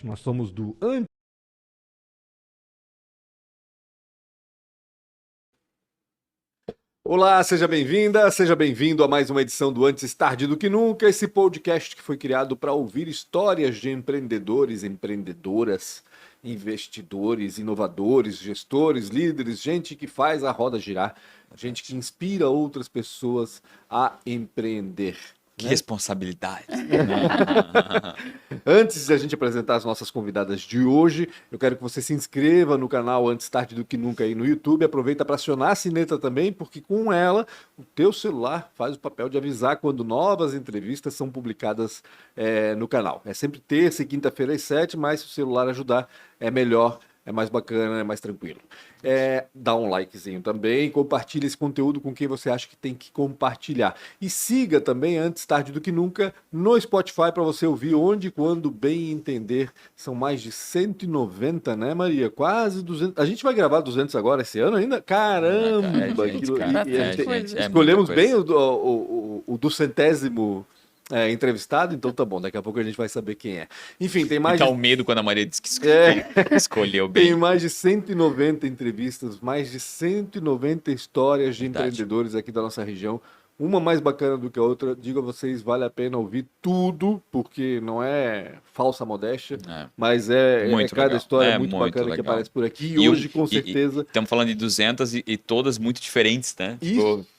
Nós somos do Olá, seja bem-vinda, seja bem-vindo a mais uma edição do Antes Tarde do que Nunca, esse podcast que foi criado para ouvir histórias de empreendedores, empreendedoras, investidores, inovadores, gestores, líderes, gente que faz a roda girar, gente que inspira outras pessoas a empreender. Que responsabilidade. Antes de a gente apresentar as nossas convidadas de hoje, eu quero que você se inscreva no canal Antes Tarde do que Nunca aí no YouTube. Aproveita para acionar a sineta também, porque com ela o teu celular faz o papel de avisar quando novas entrevistas são publicadas no canal. É sempre terça e quinta-feira às 7, mas se o celular ajudar é melhor. É mais bacana, é mais tranquilo. Dá um likezinho também, compartilha esse conteúdo com quem você acha que tem que compartilhar. E siga também Antes Tarde do que Nunca no Spotify para você ouvir onde, quando, bem entender. São mais de 190, né, Maria? Quase 200. A gente vai gravar 200 agora esse ano ainda? Caramba! Escolhemos bem o do centésimo entrevistado, então tá bom, daqui a pouco a gente vai saber quem é. Enfim, tem mais. Tá o medo quando a Maria disse que escolheu bem. Tem mais de 190 entrevistas, mais de 190 histórias de empreendedores aqui da nossa região. Uma mais bacana do que a outra. Digo a vocês, vale a pena ouvir tudo, porque não é falsa modéstia, mas cada legal. história muito bacana legal que aparece por aqui. E hoje, com certeza. Estamos falando de 200 e todas muito diferentes, né?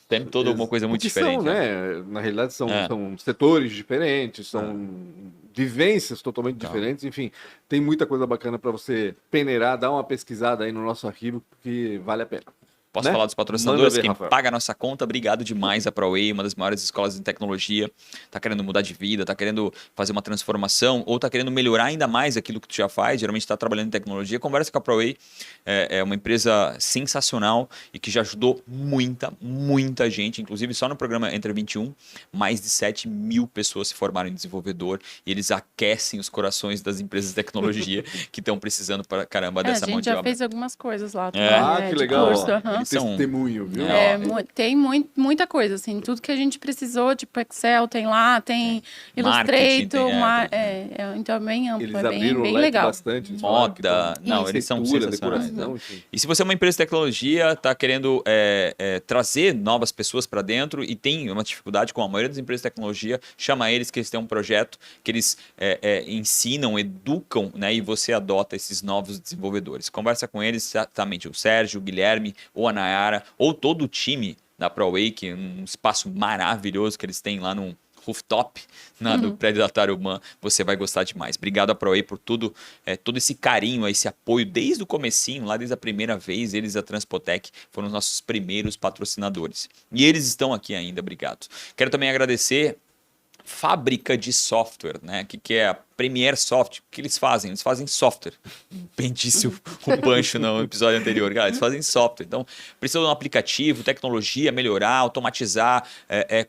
Tem toda uma coisa muito diferente. São, né? Na realidade, são setores diferentes, são vivências totalmente diferentes. Enfim, tem muita coisa bacana para você peneirar, dar uma pesquisada aí no nosso arquivo, que vale a pena. Posso falar dos patrocinadores? Quem paga a nossa conta, obrigado demais a ProWay, uma das maiores escolas de tecnologia. Tá querendo mudar de vida, tá querendo fazer uma transformação ou tá querendo melhorar ainda mais aquilo que tu já faz, geralmente está trabalhando em tecnologia. Conversa com a ProWay, é uma empresa sensacional e que já ajudou muita gente. Inclusive, só no programa Entre 21, mais de 7 mil pessoas se formaram em desenvolvedor e eles aquecem os corações das empresas de tecnologia que estão precisando para caramba dessa mão de obra. A gente já fez algumas coisas lá. Que legal. Testemunho, viu? Tem muita coisa, assim, tudo que a gente precisou, tipo Excel tem lá, tem Illustrator, então é bem amplo, eles é abriram bem legal. Bastante, moda, eles são sensacionais. E se você é uma empresa de tecnologia, está querendo trazer novas pessoas para dentro e tem uma dificuldade com a maioria das empresas de tecnologia, chama eles que eles têm um projeto que eles ensinam, educam, né, e você adota esses novos desenvolvedores. Conversa com eles, exatamente, o Sérgio, o Guilherme, ou a Nayara, ou todo o time da ProWay, que é um espaço maravilhoso que eles têm lá no rooftop do prédio da Tarumã, você vai gostar demais. Obrigado a ProWay por tudo, todo esse carinho, esse apoio desde o comecinho, lá desde a primeira vez, eles, a Transpotec, foram os nossos primeiros patrocinadores. E eles estão aqui ainda, obrigado. Quero também agradecer Fábrica de Software, né? Que é a Premier Soft. O que eles fazem? Eles fazem software. Bem disse o Pancho no episódio anterior. Cara, eles fazem software. Então, precisa de um aplicativo, tecnologia, melhorar, automatizar,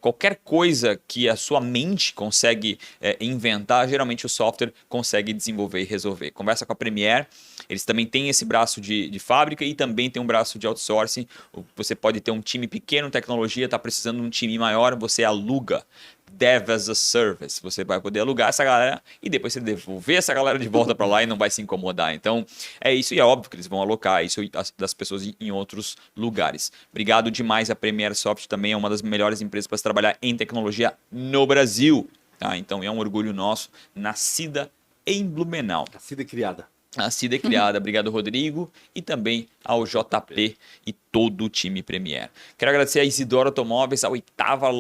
qualquer coisa que a sua mente consegue inventar, geralmente o software consegue desenvolver e resolver. Conversa com a Premier. Eles também têm esse braço de fábrica e também tem um braço de outsourcing. Você pode ter um time pequeno, tecnologia, está precisando de um time maior, você aluga. Dev as a Service. Você vai poder alugar essa galera e depois você devolver essa galera de volta para lá e não vai se incomodar. Então, é isso e é óbvio que eles vão alocar isso das pessoas em outros lugares. Obrigado demais. A Premier Soft também é uma das melhores empresas para se trabalhar em tecnologia no Brasil. Tá? Então, é um orgulho nosso. Nascida em Blumenau. Nascida e criada. Nascida e criada. Obrigado, Rodrigo. E também ao JP e todo o time Premier. Quero agradecer a Isidoro Automóveis, a oitava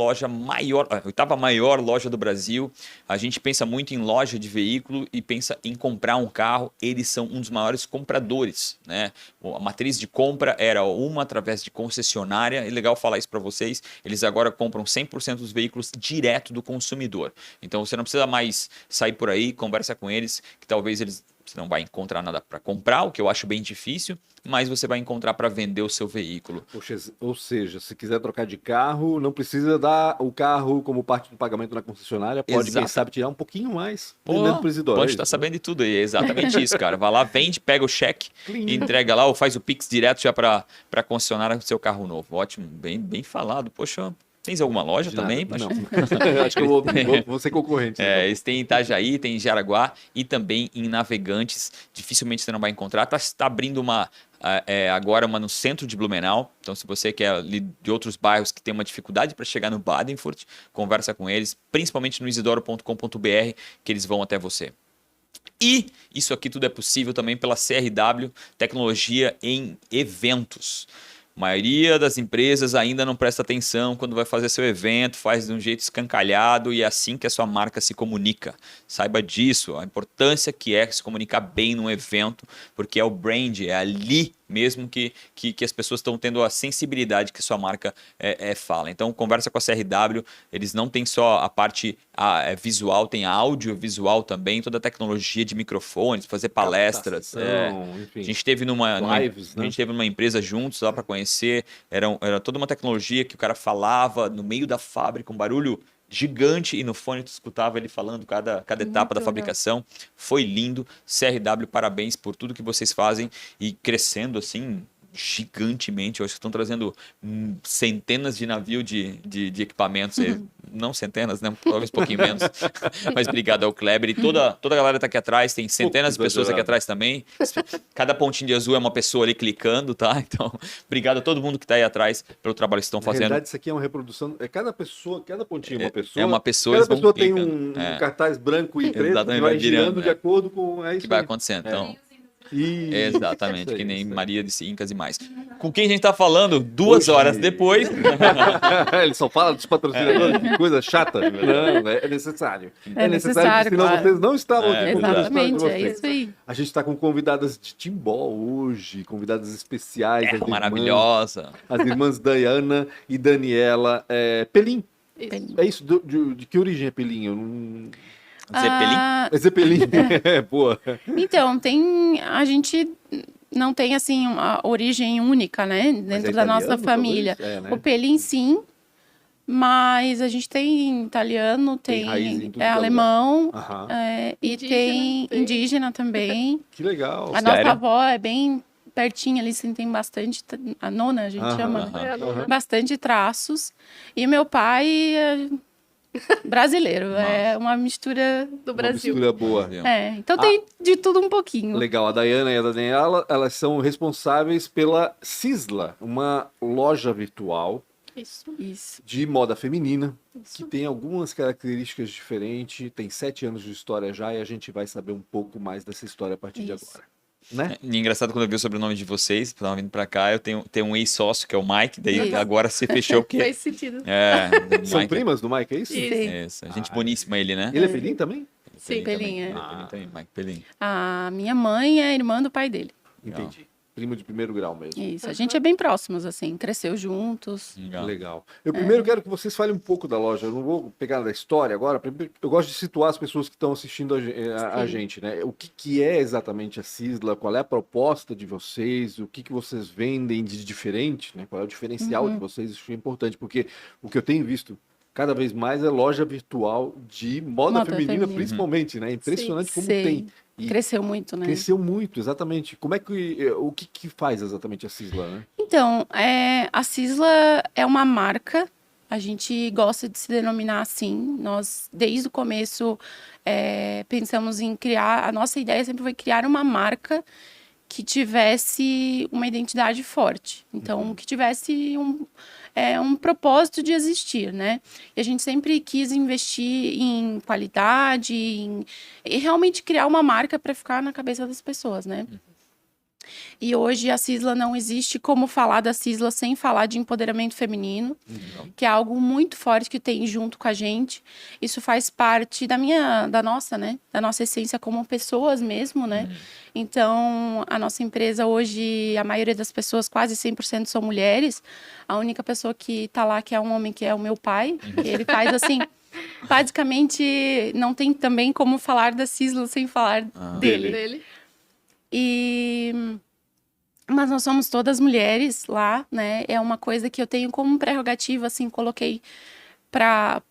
maior loja do Brasil. A gente pensa muito em loja de veículo e pensa em comprar um carro. Eles são um dos maiores compradores, né? A matriz de compra era uma através de concessionária. É legal falar isso para vocês. Eles agora compram 100% dos veículos direto do consumidor. Então você não precisa mais sair por aí, conversa com eles, que talvez você não vai encontrar nada para comprar, o que eu acho bem difícil, mas você vai encontrar para vender o seu veículo. Ou seja, se quiser trocar de carro, não precisa dar o carro como parte do pagamento na concessionária, pode, quem sabe, tirar um pouquinho mais vendendo para o Isidoro. Pode estar sabendo de tudo aí, é exatamente isso, cara. Vai lá, vende, pega o cheque, entrega lá ou faz o Pix direto já para concessionária do seu carro novo. Ótimo, bem falado. Poxa, Tens alguma loja também? Não. Acho que eu vou ser concorrente. Eles têm em Itajaí, tem em Jaraguá e também em Navegantes. Dificilmente você não vai encontrar. Tá abrindo agora uma no centro de Blumenau. Então, se você quer ali de outros bairros que tem uma dificuldade para chegar no Badenfurt, conversa com eles, principalmente no isidoro.com.br, que eles vão até você. E isso aqui tudo é possível também pela CRW, tecnologia em eventos. A maioria das empresas ainda não presta atenção quando vai fazer seu evento, faz de um jeito escancalhado e é assim que a sua marca se comunica. Saiba disso, a importância que é se comunicar bem num evento, porque é o brand, é ali mesmo que as pessoas estão tendo a sensibilidade que sua marca fala. Então, conversa com a CRW, eles não têm só a parte visual, tem a audiovisual também, toda a tecnologia de microfones, fazer palestras. Enfim, a gente teve lives, a gente teve numa empresa juntos lá para conhecer, era toda uma tecnologia que o cara falava no meio da fábrica, um barulho gigante, e no fone tu escutava ele falando cada etapa da fabricação. Foi lindo. CRW, parabéns por tudo que vocês fazem e crescendo assim gigantemente. Eu acho que estão trazendo centenas de navios de equipamentos. Não centenas, né? Talvez um pouquinho menos. Mas obrigado ao Kleber. E toda a galera está aqui atrás. Tem centenas de pessoas aqui atrás também. Cada pontinho de azul é uma pessoa ali clicando, tá? Então, obrigado a todo mundo que está aí atrás pelo trabalho que estão fazendo. Na verdade, isso aqui é uma reprodução. Cada pontinho é uma pessoa. É uma pessoa. Cada pessoa tem um cartaz branco e preto que vai girando de acordo com o que vai acontecendo. Então, exatamente, que nem Maria de Incas e mais. Com quem a gente tá falando 2 horas depois. Ele só fala dos patrocinadores, que coisa chata. Não, é necessário. É necessário, senão vocês não estavam aqui. Exatamente, é isso aí. A gente está com convidadas de Timbó hoje, convidadas especiais. Maravilhosa. As irmãs Diana e Daniela Pelim. É isso? De que origem é Pelim? Eu não... Zeppelin? Boa. Então, a gente não tem assim uma origem única, né? Dentro da nossa família. Né? O Pelim, sim, mas a gente tem italiano, tem alemão, e tem indígena também. Que legal. A nossa avó é bem pertinho ali, assim, tem bastante, a nona a gente chama, bastante traços. E meu pai... brasileiro, é uma mistura do Brasil. Uma mistura boa. Então tem de tudo um pouquinho. Legal, a Diana e a Daniela, elas são responsáveis pela Cisla, uma loja virtual de moda feminina, que tem algumas características diferentes, tem 7 anos de história já, e a gente vai saber um pouco mais dessa história a partir de agora. Né? E engraçado, quando eu vi o sobrenome de vocês, estava vindo pra cá, eu tenho um ex-sócio, que é o Mike, daí agora se fechou porque... Faz sentido. São Mike, primas do Mike, é isso? Isso. Gente boníssima ele, né? Ele é Pelim também? Sim, Pelim. Pelim também, Mike Pelim. A minha mãe é irmã do pai dele. Entendi. Primo de primeiro grau mesmo. Isso, a gente é bem próximos, assim, cresceu juntos. Legal. Eu primeiro quero que vocês falem um pouco da loja. Eu não vou pegar da história agora. Eu gosto de situar as pessoas que estão assistindo a gente, né? O que é exatamente a Cisla? Qual é a proposta de vocês? O que vocês vendem de diferente, né? Qual é o diferencial de vocês? Isso é importante, porque o que eu tenho visto cada vez mais é loja virtual de moda feminina, principalmente, né? É impressionante como tem. E cresceu muito, né? Cresceu muito, exatamente. O que faz exatamente a Cisla, né? Então, a Cisla é uma marca, a gente gosta de se denominar assim. Nós, desde o começo, pensamos em criar... A nossa ideia sempre foi criar uma marca que tivesse uma identidade forte. Então, que tivesse um propósito de existir, né? E a gente sempre quis investir em qualidade, e realmente criar uma marca para ficar na cabeça das pessoas, né? E hoje a Cisla não existe como falar da Cisla sem falar de empoderamento feminino, que é algo muito forte que tem junto com a gente. Isso faz parte da nossa, né? Da nossa essência como pessoas mesmo, né? Então, a nossa empresa hoje, a maioria das pessoas, quase 100% são mulheres. A única pessoa que tá lá, que é um homem, que é o meu pai, que ele faz assim... Basicamente, não tem também como falar da Cisla sem falar dele. Mas nós somos todas mulheres lá, né? É uma coisa que eu tenho como prerrogativa, assim, coloquei para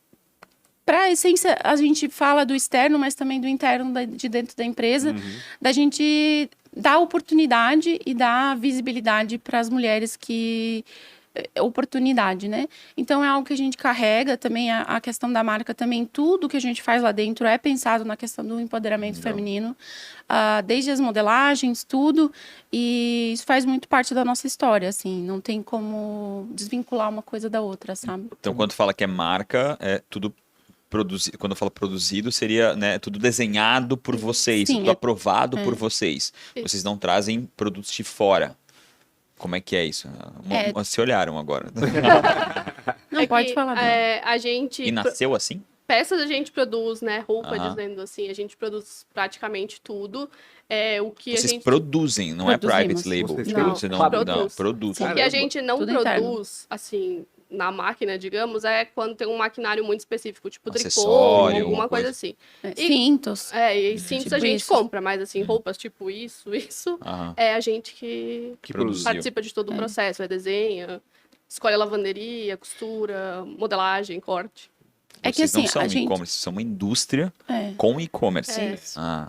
a essência. A gente fala do externo, mas também do interno, de dentro da empresa, da gente dar oportunidade e dar visibilidade para as mulheres que oportunidade, né? Então é algo que a gente carrega também, a questão da marca também, tudo que a gente faz lá dentro é pensado na questão do empoderamento feminino, desde as modelagens, tudo, e isso faz muito parte da nossa história, assim, não tem como desvincular uma coisa da outra, sabe? Então, quando fala que é marca, é tudo produzido. Quando eu falo produzido, seria, né, tudo desenhado por vocês, Sim, tudo aprovado por vocês. Isso. Vocês não trazem produtos de fora. Como é que é isso? Se olharam agora. Não, pode falar. A gente... E nasceu assim? Peças a gente produz, né? Roupa, dizendo assim, a gente produz praticamente tudo. O que Vocês a gente produzem, não é private label. Vocês não, Produz. O que a gente não Tudo produz, interno. assim, na máquina, digamos, é quando tem um maquinário muito específico, tipo tricô, Acessório, alguma coisa assim. Cintos. E cintos Tipo a gente isso. compra, mas assim, roupas tipo isso, é a gente que Produziu. participa de todo o processo, desenha, escolhe a lavanderia, costura, modelagem, corte. É que Vocês não assim, são a gente... e-commerce, são uma indústria É. com e-commerce. É.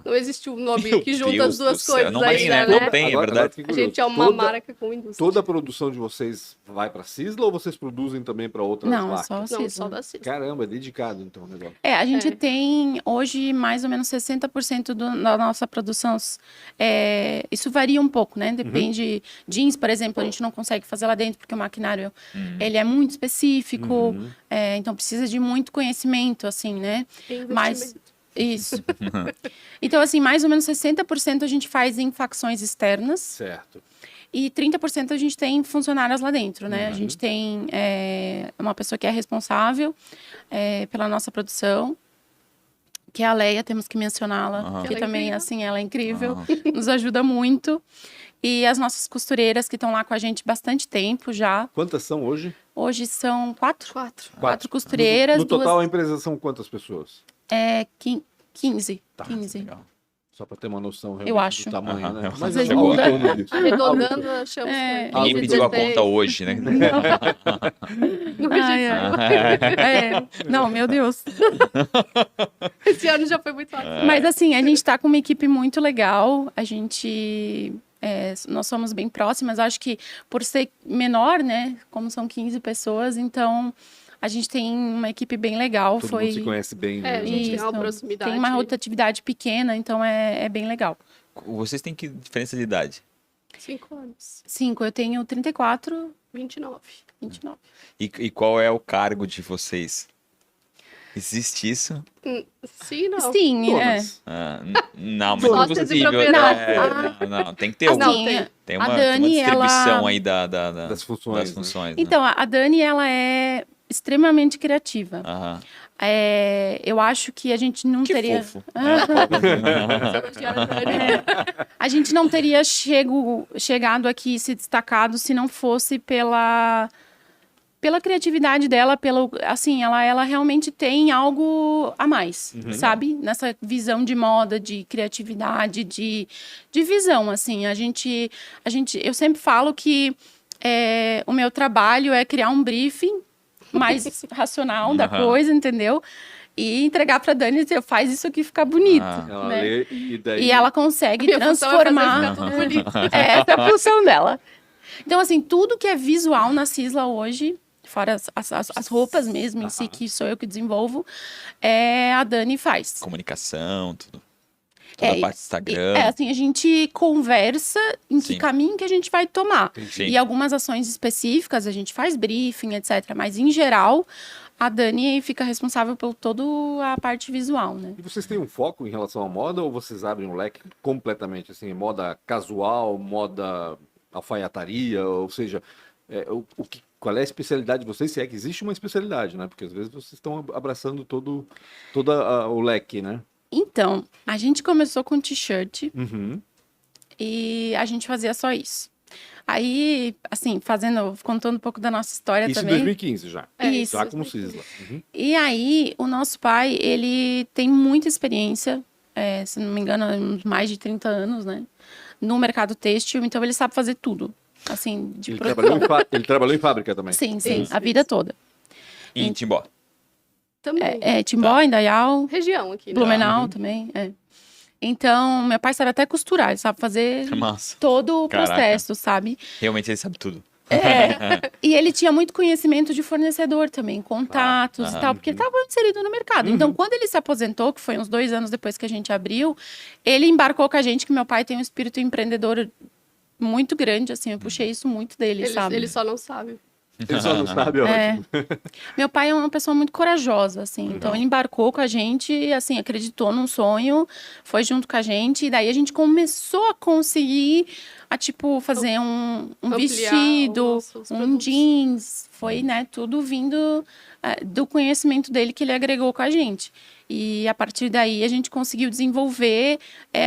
Não existe um nome Meu que junta Deus as duas do céu. coisas Não tem, né? ainda, Não tem, é verdade. A gente é uma marca com indústria. Toda a produção de vocês vai para Sisla ou vocês produzem também para outras Não, é marcas? só Não, Sisla. só da Cisco. Caramba, é dedicado então o negócio. A gente tem hoje mais ou menos 60% da nossa produção. Isso varia um pouco, né? Depende. Jeans, por exemplo, a gente não consegue fazer lá dentro porque o maquinário ele é muito específico, então precisa de muito conhecimento, assim, né? Mas isso. Então, assim, mais ou menos 60% a gente faz em facções externas. Certo. E 30% a gente tem funcionárias lá dentro, né? A gente tem uma pessoa que é responsável pela nossa produção, que é a Leia, temos que mencioná-la, que Ela é também, incrível. assim, ela é incrível, nos ajuda muito. E as nossas costureiras que estão lá com a gente bastante tempo já. Quantas são hoje? Hoje são 4 4. costureiras. No total, a empresa são quantas pessoas? 15. Tá, 15. Legal. Só para ter uma noção realmente Eu acho. do tamanho, né? Mas Vocês algo em mudam. torno disso. Arredondando, achamos É. que Ninguém Ah, pediu a 16. conta hoje, né? Não, meu Deus. Esse ano já foi muito fácil. Mas assim, a gente tá com uma equipe muito legal. A gente... nós somos bem próximas. Acho que por ser menor, né? Como são 15 pessoas, então... A gente tem uma equipe bem legal. Todo mundo se conhece bem. A gente tem uma Isso. proximidade. Tem uma rotatividade pequena, então é bem legal. Vocês têm que diferença de idade? 5 anos. 5, eu tenho 34, 29. 29. E qual é o cargo de vocês? Existe isso? Sim, não. Sim, Todas. Não, mas Sócias não é e possível. proprietários. Não, tem que ter Não, algum. tem. Tem A uma Dani, distribuição ela- aí Das funções, né? Então, a Dani, ela é extremamente criativa. Aham. Eu acho que a gente não Que teria... fofo. A gente não teria chegado aqui e se destacado se não fosse pela criatividade dela, assim, ela realmente tem algo a mais, sabe? Nessa visão de moda, de criatividade, de visão, assim. Eu sempre falo que o meu trabalho é criar um briefing mais racional da coisa, entendeu? E entregar pra Dani e dizer, faz isso aqui ficar bonito. Ela né? lê e daí... E ela consegue Minha função é fazer transformar. ficar tudo bonito. Essa é a função dela. Então, assim, tudo que é visual na Sisla hoje, fora as roupas mesmo em si, que sou eu que desenvolvo, a Dani faz. Comunicação, tudo. Toda a parte do Instagram. Assim, a gente conversa em que Sim. caminho que a gente vai tomar. Sim. E algumas ações específicas, a gente faz briefing, etc. Mas, em geral, a Dani fica responsável por toda a parte visual, né? E vocês têm um foco em relação à moda ou vocês abrem um leque completamente, assim, moda casual, moda alfaiataria, ou seja, qual é a especialidade de vocês, se é que existe uma especialidade, né? Porque às vezes vocês estão abraçando todo o leque, né? Então, a gente começou com t-shirt Uhum. e a gente fazia só isso. Aí, assim, contando um pouco da nossa história Isso em também. 2015 já. Isso. Já como Sisla. Uhum. E aí, o nosso pai, ele tem muita experiência, se não me engano, mais de 30 anos, né? No mercado têxtil, então ele sabe fazer tudo. Assim, de Ele produção. trabalhou em fábrica também. Sim, Isso, a vida toda. E em Timbó. Também. Timbó, Indaial, Região aqui, né? Blumenau também, Então, meu pai sabe até costurar, ele sabe fazer Massa. todo o Caraca. processo, sabe? Realmente ele sabe tudo. E ele tinha muito conhecimento de fornecedor também, contatos e tal, porque ele estava inserido no mercado. Então, quando ele se aposentou, que foi uns 2 anos depois que a gente abriu, ele embarcou com a gente, que meu pai tem um espírito empreendedor muito grande, assim, eu puxei isso muito dele, sabe? Ele só não sabe. Ele só não sabe, ótimo. Meu pai é uma pessoa muito corajosa, assim. Então, ele embarcou com a gente, assim, acreditou num sonho, foi junto com a gente. E daí, a gente começou a conseguir, tipo, fazer um vestido, um jeans. Foi, né, tudo vindo do conhecimento dele que ele agregou com a gente. E, a partir daí, a gente conseguiu desenvolver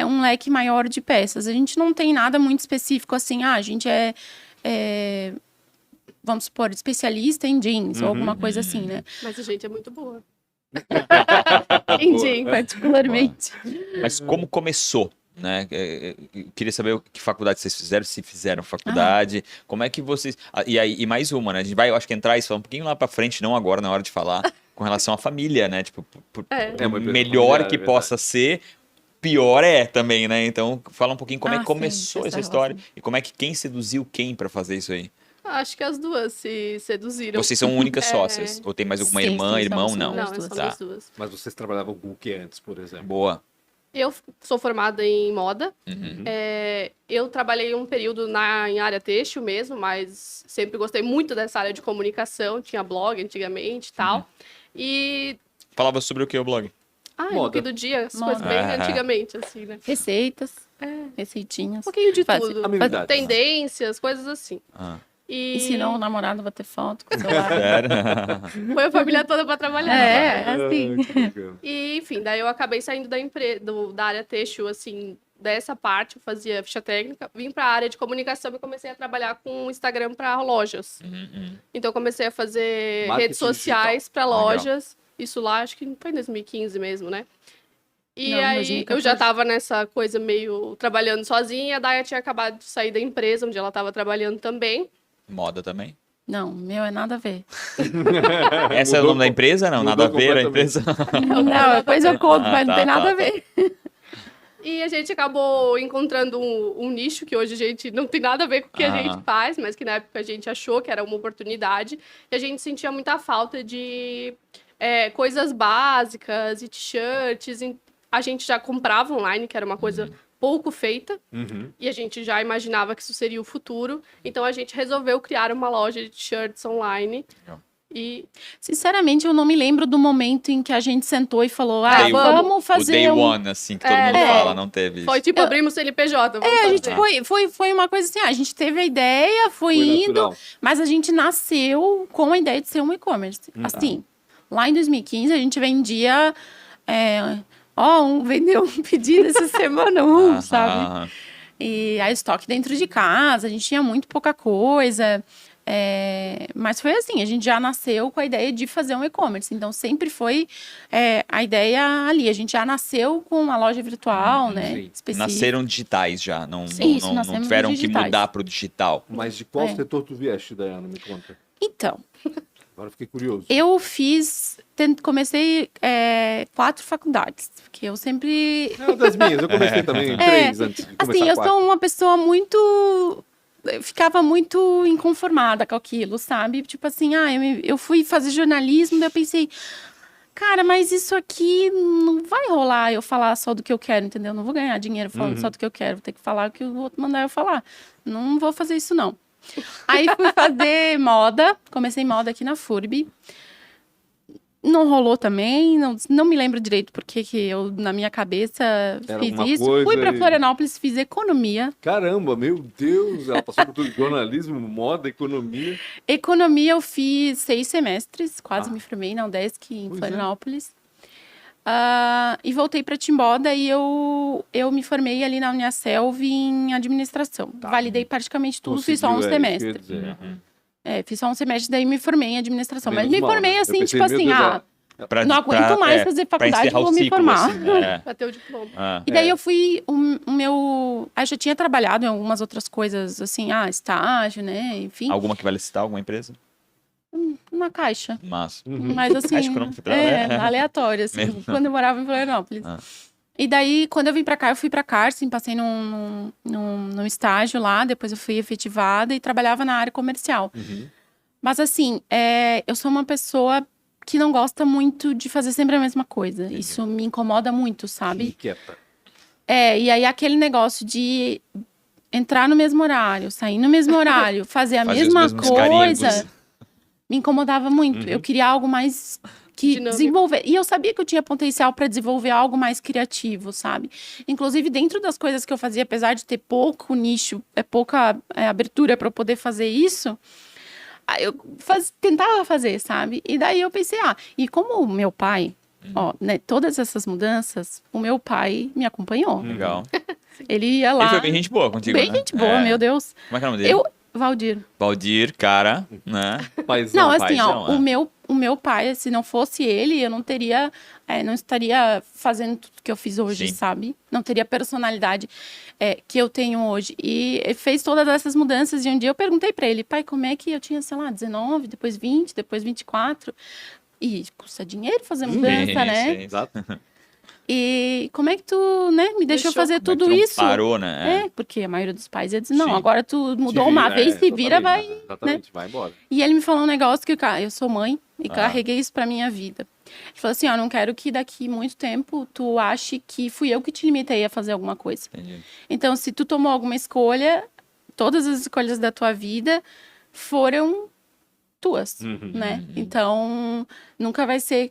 um leque maior de peças. A gente não tem nada muito específico, assim, a gente vamos supor, especialista em jeans ou alguma coisa assim, né? Mas a gente é muito boa. Em jeans, particularmente. Mas como começou? Né? Eu queria saber que faculdade vocês fizeram, se fizeram faculdade, como é que vocês... E mais uma, né? A gente vai, eu acho que entrar e falar um pouquinho lá pra frente, não agora, na hora de falar, com relação à família, né? Tipo, melhor que possa ser, pior também, né? Então, fala um pouquinho como é que começou essa história e como é que quem seduziu quem pra fazer isso aí? Acho que as duas se seduziram. Vocês são únicas sócias? Ou tem mais alguma irmã, irmão? Não. Não, são as duas. Mas vocês trabalhavam com o que antes, por exemplo? Boa. Eu sou formada em moda. Eu trabalhei um período em área têxtil mesmo, mas sempre gostei muito dessa área de comunicação. Tinha blog antigamente e tal. E... Falava sobre o que o blog? No fim do dia, as coisas bem antigamente, assim, né? Receitas, receitinhas. Um pouquinho de tudo. Amenidades. Tendências, coisas assim. Ensinou o namorado a bater foto com o celular. Foi a família toda pra trabalhar. Assim. E, enfim, daí eu acabei saindo da área têxtil, assim, dessa parte, eu fazia ficha técnica, vim pra área de comunicação e comecei a trabalhar com Instagram pra lojas. Então, eu comecei a fazer redes sociais pra lojas. Isso lá, acho que foi em 2015 mesmo, né? E aí, 2014. Eu já tava nessa coisa meio trabalhando sozinha, a Daya tinha acabado de sair da empresa, onde ela tava trabalhando também. Moda também? Não, meu é nada a ver. Essa é o nome da empresa? Não, nada a ver a empresa? Não, depois eu conto, mas não tem nada a ver. E a gente acabou encontrando um nicho que hoje a gente não tem nada a ver com o que a gente faz, mas que na época a gente achou que era uma oportunidade. E a gente sentia muita falta de coisas básicas e t-shirts. A gente já comprava online, que era uma coisa pouco feita, e a gente já imaginava que isso seria o futuro. Então, a gente resolveu criar uma loja de t-shirts online. E, sinceramente, eu não me lembro do momento em que a gente sentou e falou, vamos fazer o day one, assim, que todo mundo fala, não teve isso. Foi tipo, abrimos o CNPJ, a gente foi uma coisa assim, a gente teve a ideia, foi indo, natural. Mas a gente nasceu com a ideia de ser um e-commerce. Assim, lá em 2015, a gente vendia... vendeu um pedido essa semana, sabe? E a estoque dentro de casa, a gente tinha muito pouca coisa. Mas foi assim, a gente já nasceu com a ideia de fazer um e-commerce. Então, sempre foi a ideia ali. A gente já nasceu com uma loja virtual, né? Específica. Nasceram digitais já, não tiveram que mudar para o digital. Mas de qual setor tu vieste, Dayana? Me conta. Então... Agora fiquei curioso. Eu comecei 4 faculdades, porque eu sempre... das minhas, eu comecei também 3 antes de começar. Assim, eu sou uma pessoa muito... Eu ficava muito inconformada com aquilo, sabe? Tipo assim, eu fui fazer jornalismo, daí eu pensei... Cara, mas isso aqui não vai rolar eu falar só do que eu quero, entendeu? Não vou ganhar dinheiro falando só do que eu quero. Vou ter que falar o que o outro mandar eu falar. Não vou fazer isso, não. Aí fui fazer moda, comecei moda aqui na FURB. Não rolou também, não me lembro direito porque que eu, na minha cabeça, fiz isso. Fui pra Florianópolis, fiz economia. Caramba, meu Deus, ela passou por tudo, jornalismo, moda, economia. Economia eu fiz 6 semestres, quase me formei na UDESC em Florianópolis. E voltei para Timbó, daí eu me formei ali na Uniaselv em administração. Validei praticamente tudo, fiz só um semestre. Fiz só um semestre, daí me formei em administração. Mas me formei assim, tipo assim, não aguento mais fazer faculdade, vou me formar. Assim, pra ter o diploma. E daí eu fui, já tinha trabalhado em algumas outras coisas, assim, estágio, né, enfim. Alguma que vale citar, alguma empresa? Uma Caixa. Mas assim, aleatório, assim, quando eu morava em Florianópolis. E daí, quando eu vim pra cá, eu fui pra Carson, passei num estágio lá, depois eu fui efetivada e trabalhava na área comercial. Mas assim, eu sou uma pessoa que não gosta muito de fazer sempre a mesma coisa. Isso me incomoda muito, sabe? Inquieta. E aí aquele negócio de entrar no mesmo horário, sair no mesmo horário, fazer a mesma coisa, me incomodava muito. Eu queria algo mais que desenvolver. E eu sabia que eu tinha potencial para desenvolver algo mais criativo, sabe? Inclusive, dentro das coisas que eu fazia, apesar de ter pouco nicho, pouca abertura para eu poder fazer isso, eu tentava fazer, sabe? E daí eu pensei, e como o meu pai, né, todas essas mudanças, o meu pai me acompanhou. Legal. Ele ia lá. Ele foi bem gente boa contigo, Bem gente boa, meu Deus. Como é que é o nome dele? Valdir. Valdir, cara, né? Paizão, não, assim, paizão, o meu pai, se não fosse ele, eu não teria, não estaria fazendo tudo que eu fiz hoje, sabe? Não teria a personalidade que eu tenho hoje. E fez todas essas mudanças. E um dia eu perguntei pra ele, pai, como é que eu tinha, sei lá, 19, depois 20, depois 24. E custa dinheiro fazer mudança, né? Sim, exato. E como é que tu, né, me deixou fazer tudo isso? Parou, né? Porque a maioria dos pais ia dizer, não, agora tu mudou uma vez, se vira, vai... Exatamente, né? vai embora. E ele me falou um negócio que eu sou mãe e carreguei isso pra minha vida. Ele falou assim, não quero que daqui muito tempo tu ache que fui eu que te limitei a fazer alguma coisa. Entendi. Então, se tu tomou alguma escolha, todas as escolhas da tua vida foram tuas, né? Então, nunca vai ser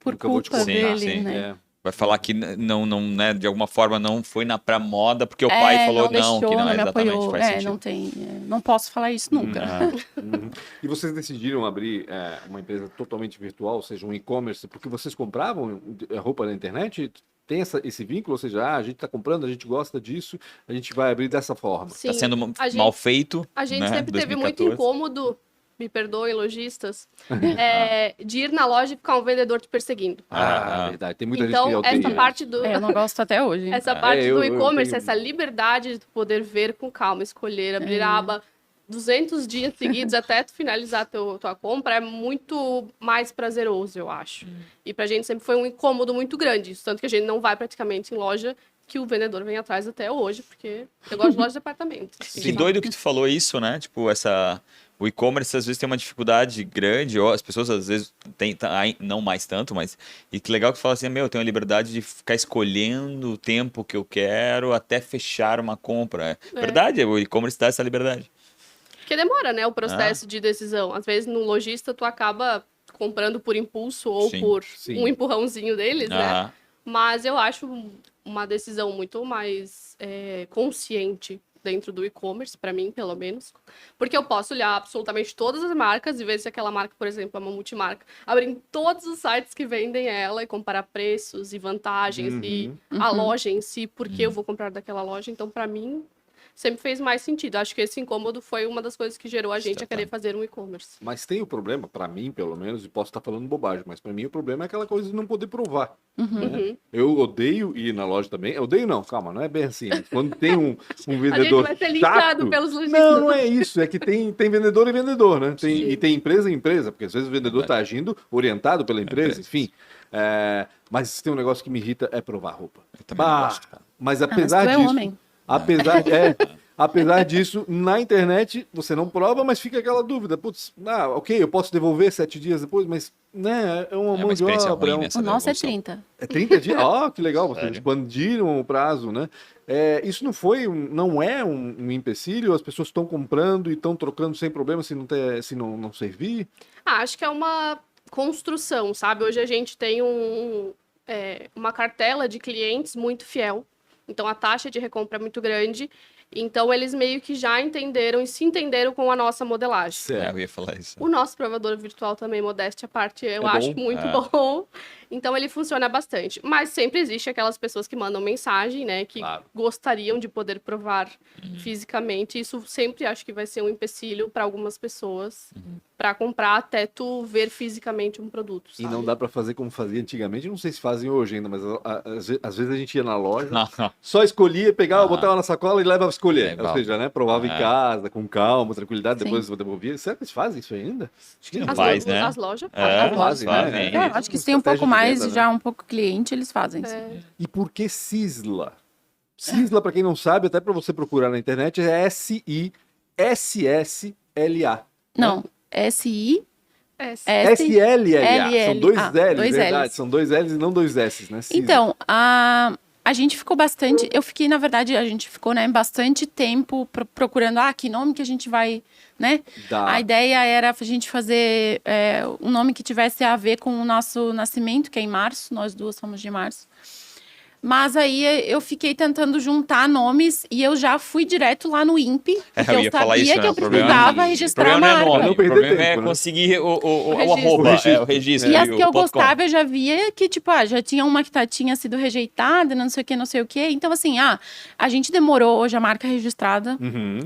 por culpa dele, né? Vai falar que não, né, de alguma forma não foi pra moda, porque o pai falou que não é exatamente, faz sentido. Não posso falar isso nunca. E vocês decidiram abrir uma empresa totalmente virtual, ou seja, um e-commerce, porque vocês compravam roupa na internet? Tem esse vínculo, ou seja, a gente está comprando, a gente gosta disso, a gente vai abrir dessa forma. Está sendo mal feito. A gente, né, sempre 2014. teve muito incômodo, me perdoem, lojistas, de ir na loja e ficar um vendedor te perseguindo. Verdade. Tem muita então, gente que essa parte do... eu não gosto até hoje. Essa parte do e-commerce, essa liberdade de poder ver com calma, escolher, abrir a aba 200 dias seguidos até tu finalizar tua compra, é muito mais prazeroso, eu acho. E pra gente sempre foi um incômodo muito grande, isso, tanto que a gente não vai praticamente em loja que o vendedor vem atrás até hoje, porque eu gosto de loja de apartamento. Que doido que tu falou isso, né? Tipo, o e-commerce às vezes tem uma dificuldade grande, ou as pessoas às vezes não mais tanto, mas... E que legal que tu fala assim, eu tenho a liberdade de ficar escolhendo o tempo que eu quero até fechar uma compra. Verdade, o e-commerce dá essa liberdade. Porque demora, né, o processo de decisão. Às vezes, no lojista, tu acaba comprando por impulso ou por um empurrãozinho deles, né? Mas eu acho uma decisão muito mais consciente dentro do e-commerce, para mim, pelo menos. Porque eu posso olhar absolutamente todas as marcas e ver se aquela marca, por exemplo, é uma multimarca. Abrir em todos os sites que vendem ela e comparar preços e vantagens e a loja em si, porque eu vou comprar daquela loja. Então, para mim, sempre fez mais sentido. Acho que esse incômodo foi uma das coisas que gerou a gente a querer fazer um e-commerce. Mas tem o problema, para mim, pelo menos, e posso estar falando bobagem, mas para mim o problema é aquela coisa de não poder provar. Né? Eu odeio ir na loja também. Eu odeio não, calma, não é bem assim. Quando tem um vendedor a gente vai ser linchado pelos lojistas. Não é isso. É que tem vendedor e vendedor, né? E tem empresa e empresa, porque às vezes o vendedor está agindo orientado pela empresa, enfim. Mas tem um negócio que me irrita, é provar roupa. Eu também não gosto, cara. Mas apesar disso... homem. Apesar disso, na internet você não prova, mas fica aquela dúvida. Putz, ok, eu posso devolver 7 dias depois, mas né, é uma mão de obra. O nosso é 30. É 30 dias? Que legal, vocês expandiram o prazo, né? Isso não é um empecilho? As pessoas estão comprando e estão trocando sem problema se não servir? Acho que é uma construção, sabe? Hoje a gente tem uma cartela de clientes muito fiel. Então, a taxa de recompra é muito grande. Então, eles meio que já entenderam e se entenderam com a nossa modelagem. Eu ia falar isso. O nosso provador virtual também, modéstia à parte, eu acho muito bom. Então, ele funciona bastante. Mas sempre existe aquelas pessoas que mandam mensagem, né? Que gostariam de poder provar fisicamente. Isso sempre acho que vai ser um empecilho para algumas pessoas. Para comprar até tu ver fisicamente um produto, sabe? E não dá para fazer como fazia antigamente. Não sei se fazem hoje ainda, mas às vezes a gente ia na loja, só escolhia, pegava, botava na sacola e levava a escolher. Ou seja, né, provava em casa, com calma, tranquilidade, depois devolvia. Será que eles fazem isso ainda? Acho que não faz, né? As lojas fazem, né? Acho que isso tem um pouco mais mais, queda, né? já um pouco cliente, eles fazem. Sim. E por que Sisla? Sisla, para quem não sabe, até para você procurar na internet, é S-I-S-S-L-A. Não, S-I... S-L-L-A. São dois L's, dois verdade. L's. São dois L's e não dois S's, né? Sisla. Então, a gente ficou bastante... Eu fiquei, na verdade, a gente ficou, né, bastante tempo procurando, que nome que a gente vai, né? A ideia era a gente fazer um nome que tivesse a ver com o nosso nascimento, que é em março. Nós duas somos de março. Mas aí eu fiquei tentando juntar nomes e eu já fui direto lá no INPE, porque eu sabia que eu precisava registrar a marca. O problema é conseguir o arroba, o registro. E as que eu gostava, eu já via que, tipo, já tinha uma que tinha sido rejeitada, não sei o quê. Então, assim, a gente demorou hoje a marca registrada.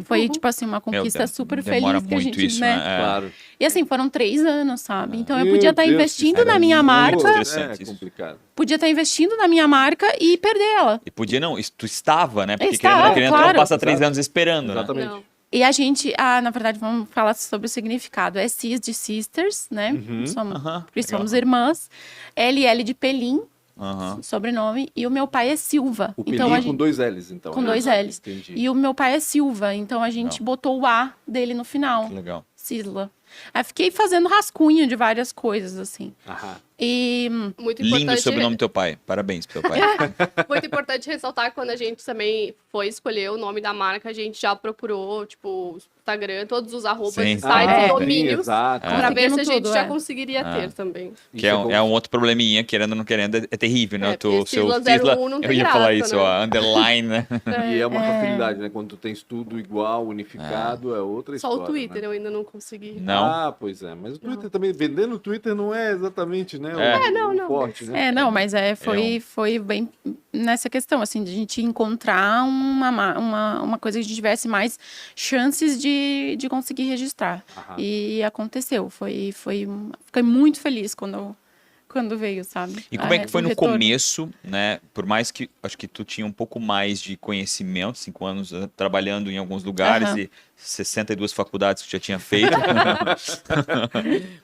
Foi, tipo assim, uma conquista super feliz que a gente, isso, né? Claro. E assim, foram 3 anos, sabe? Então eu podia estar investindo na minha marca. É complicado. Podia estar investindo na minha marca e perder ela. E podia não, tu estava, né? Porque Estava, querendo claro. não passa 3 anos esperando, Exatamente. Não. E a gente, na verdade, vamos falar sobre o significado. É Cis de Sisters, né? Porque somos irmãs. LL de Pelim, sobrenome. E o meu pai é Silva. O Pelim com 2 L's, então. Com 2 L's. Entendi. E o meu pai é Silva, então a gente botou o A dele no final. Que legal. Sisla. Aí fiquei fazendo rascunho de várias coisas, assim. E... Muito importante... Lindo o sobrenome do teu pai. Parabéns pro teu pai. Muito importante ressaltar que quando a gente também foi escolher o nome da marca, a gente já procurou, tipo, Instagram, todos os arrobas, sites, domínios, pra ver se a gente já conseguiria ter também. Que é um outro probleminha, querendo ou não querendo, é terrível, né? O seu Sisla, eu ia falar isso, underline, né? E é uma facilidade, né? Quando tu tens tudo igual, unificado, é outra história. Só o Twitter, né? eu ainda não consegui. Não. Pois é. Mas o Twitter também, vendendo o Twitter não é exatamente, né? Não. Forte, né? mas foi bem nessa questão, assim, de a gente encontrar uma coisa que a gente tivesse mais chances de conseguir registrar. E aconteceu. Fiquei muito feliz quando veio, sabe? E como é que foi no começo, né? Por mais que acho que tu tinha um pouco mais de conhecimento, 5 anos trabalhando em alguns lugares e 62 faculdades que já tinha feito.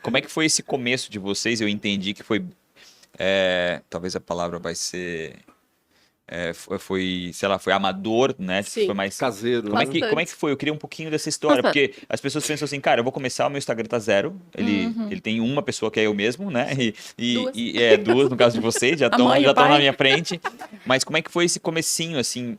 Como é que foi esse começo de vocês? Eu entendi que foi... talvez a palavra vai ser... foi, sei lá, foi amador, né? Sim. Foi mais caseiro. Como é que foi? Eu queria um pouquinho dessa história, porque as pessoas pensam assim, cara, eu vou começar, o meu Instagram tá 0, ele tem uma pessoa que é eu mesmo, né? E duas no caso de vocês, já estão na minha frente. Mas como é que foi esse comecinho, assim?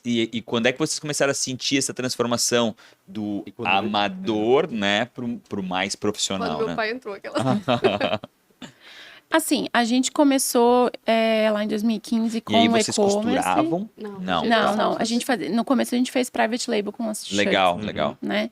E quando é que vocês começaram a sentir essa transformação do amador, né, pro mais profissional, Quando meu pai entrou, aquela... Assim, a gente começou lá em 2015 com o e-commerce. E aí vocês costuravam? Não. No começo a gente fez private label com as shirts. Legal. Né?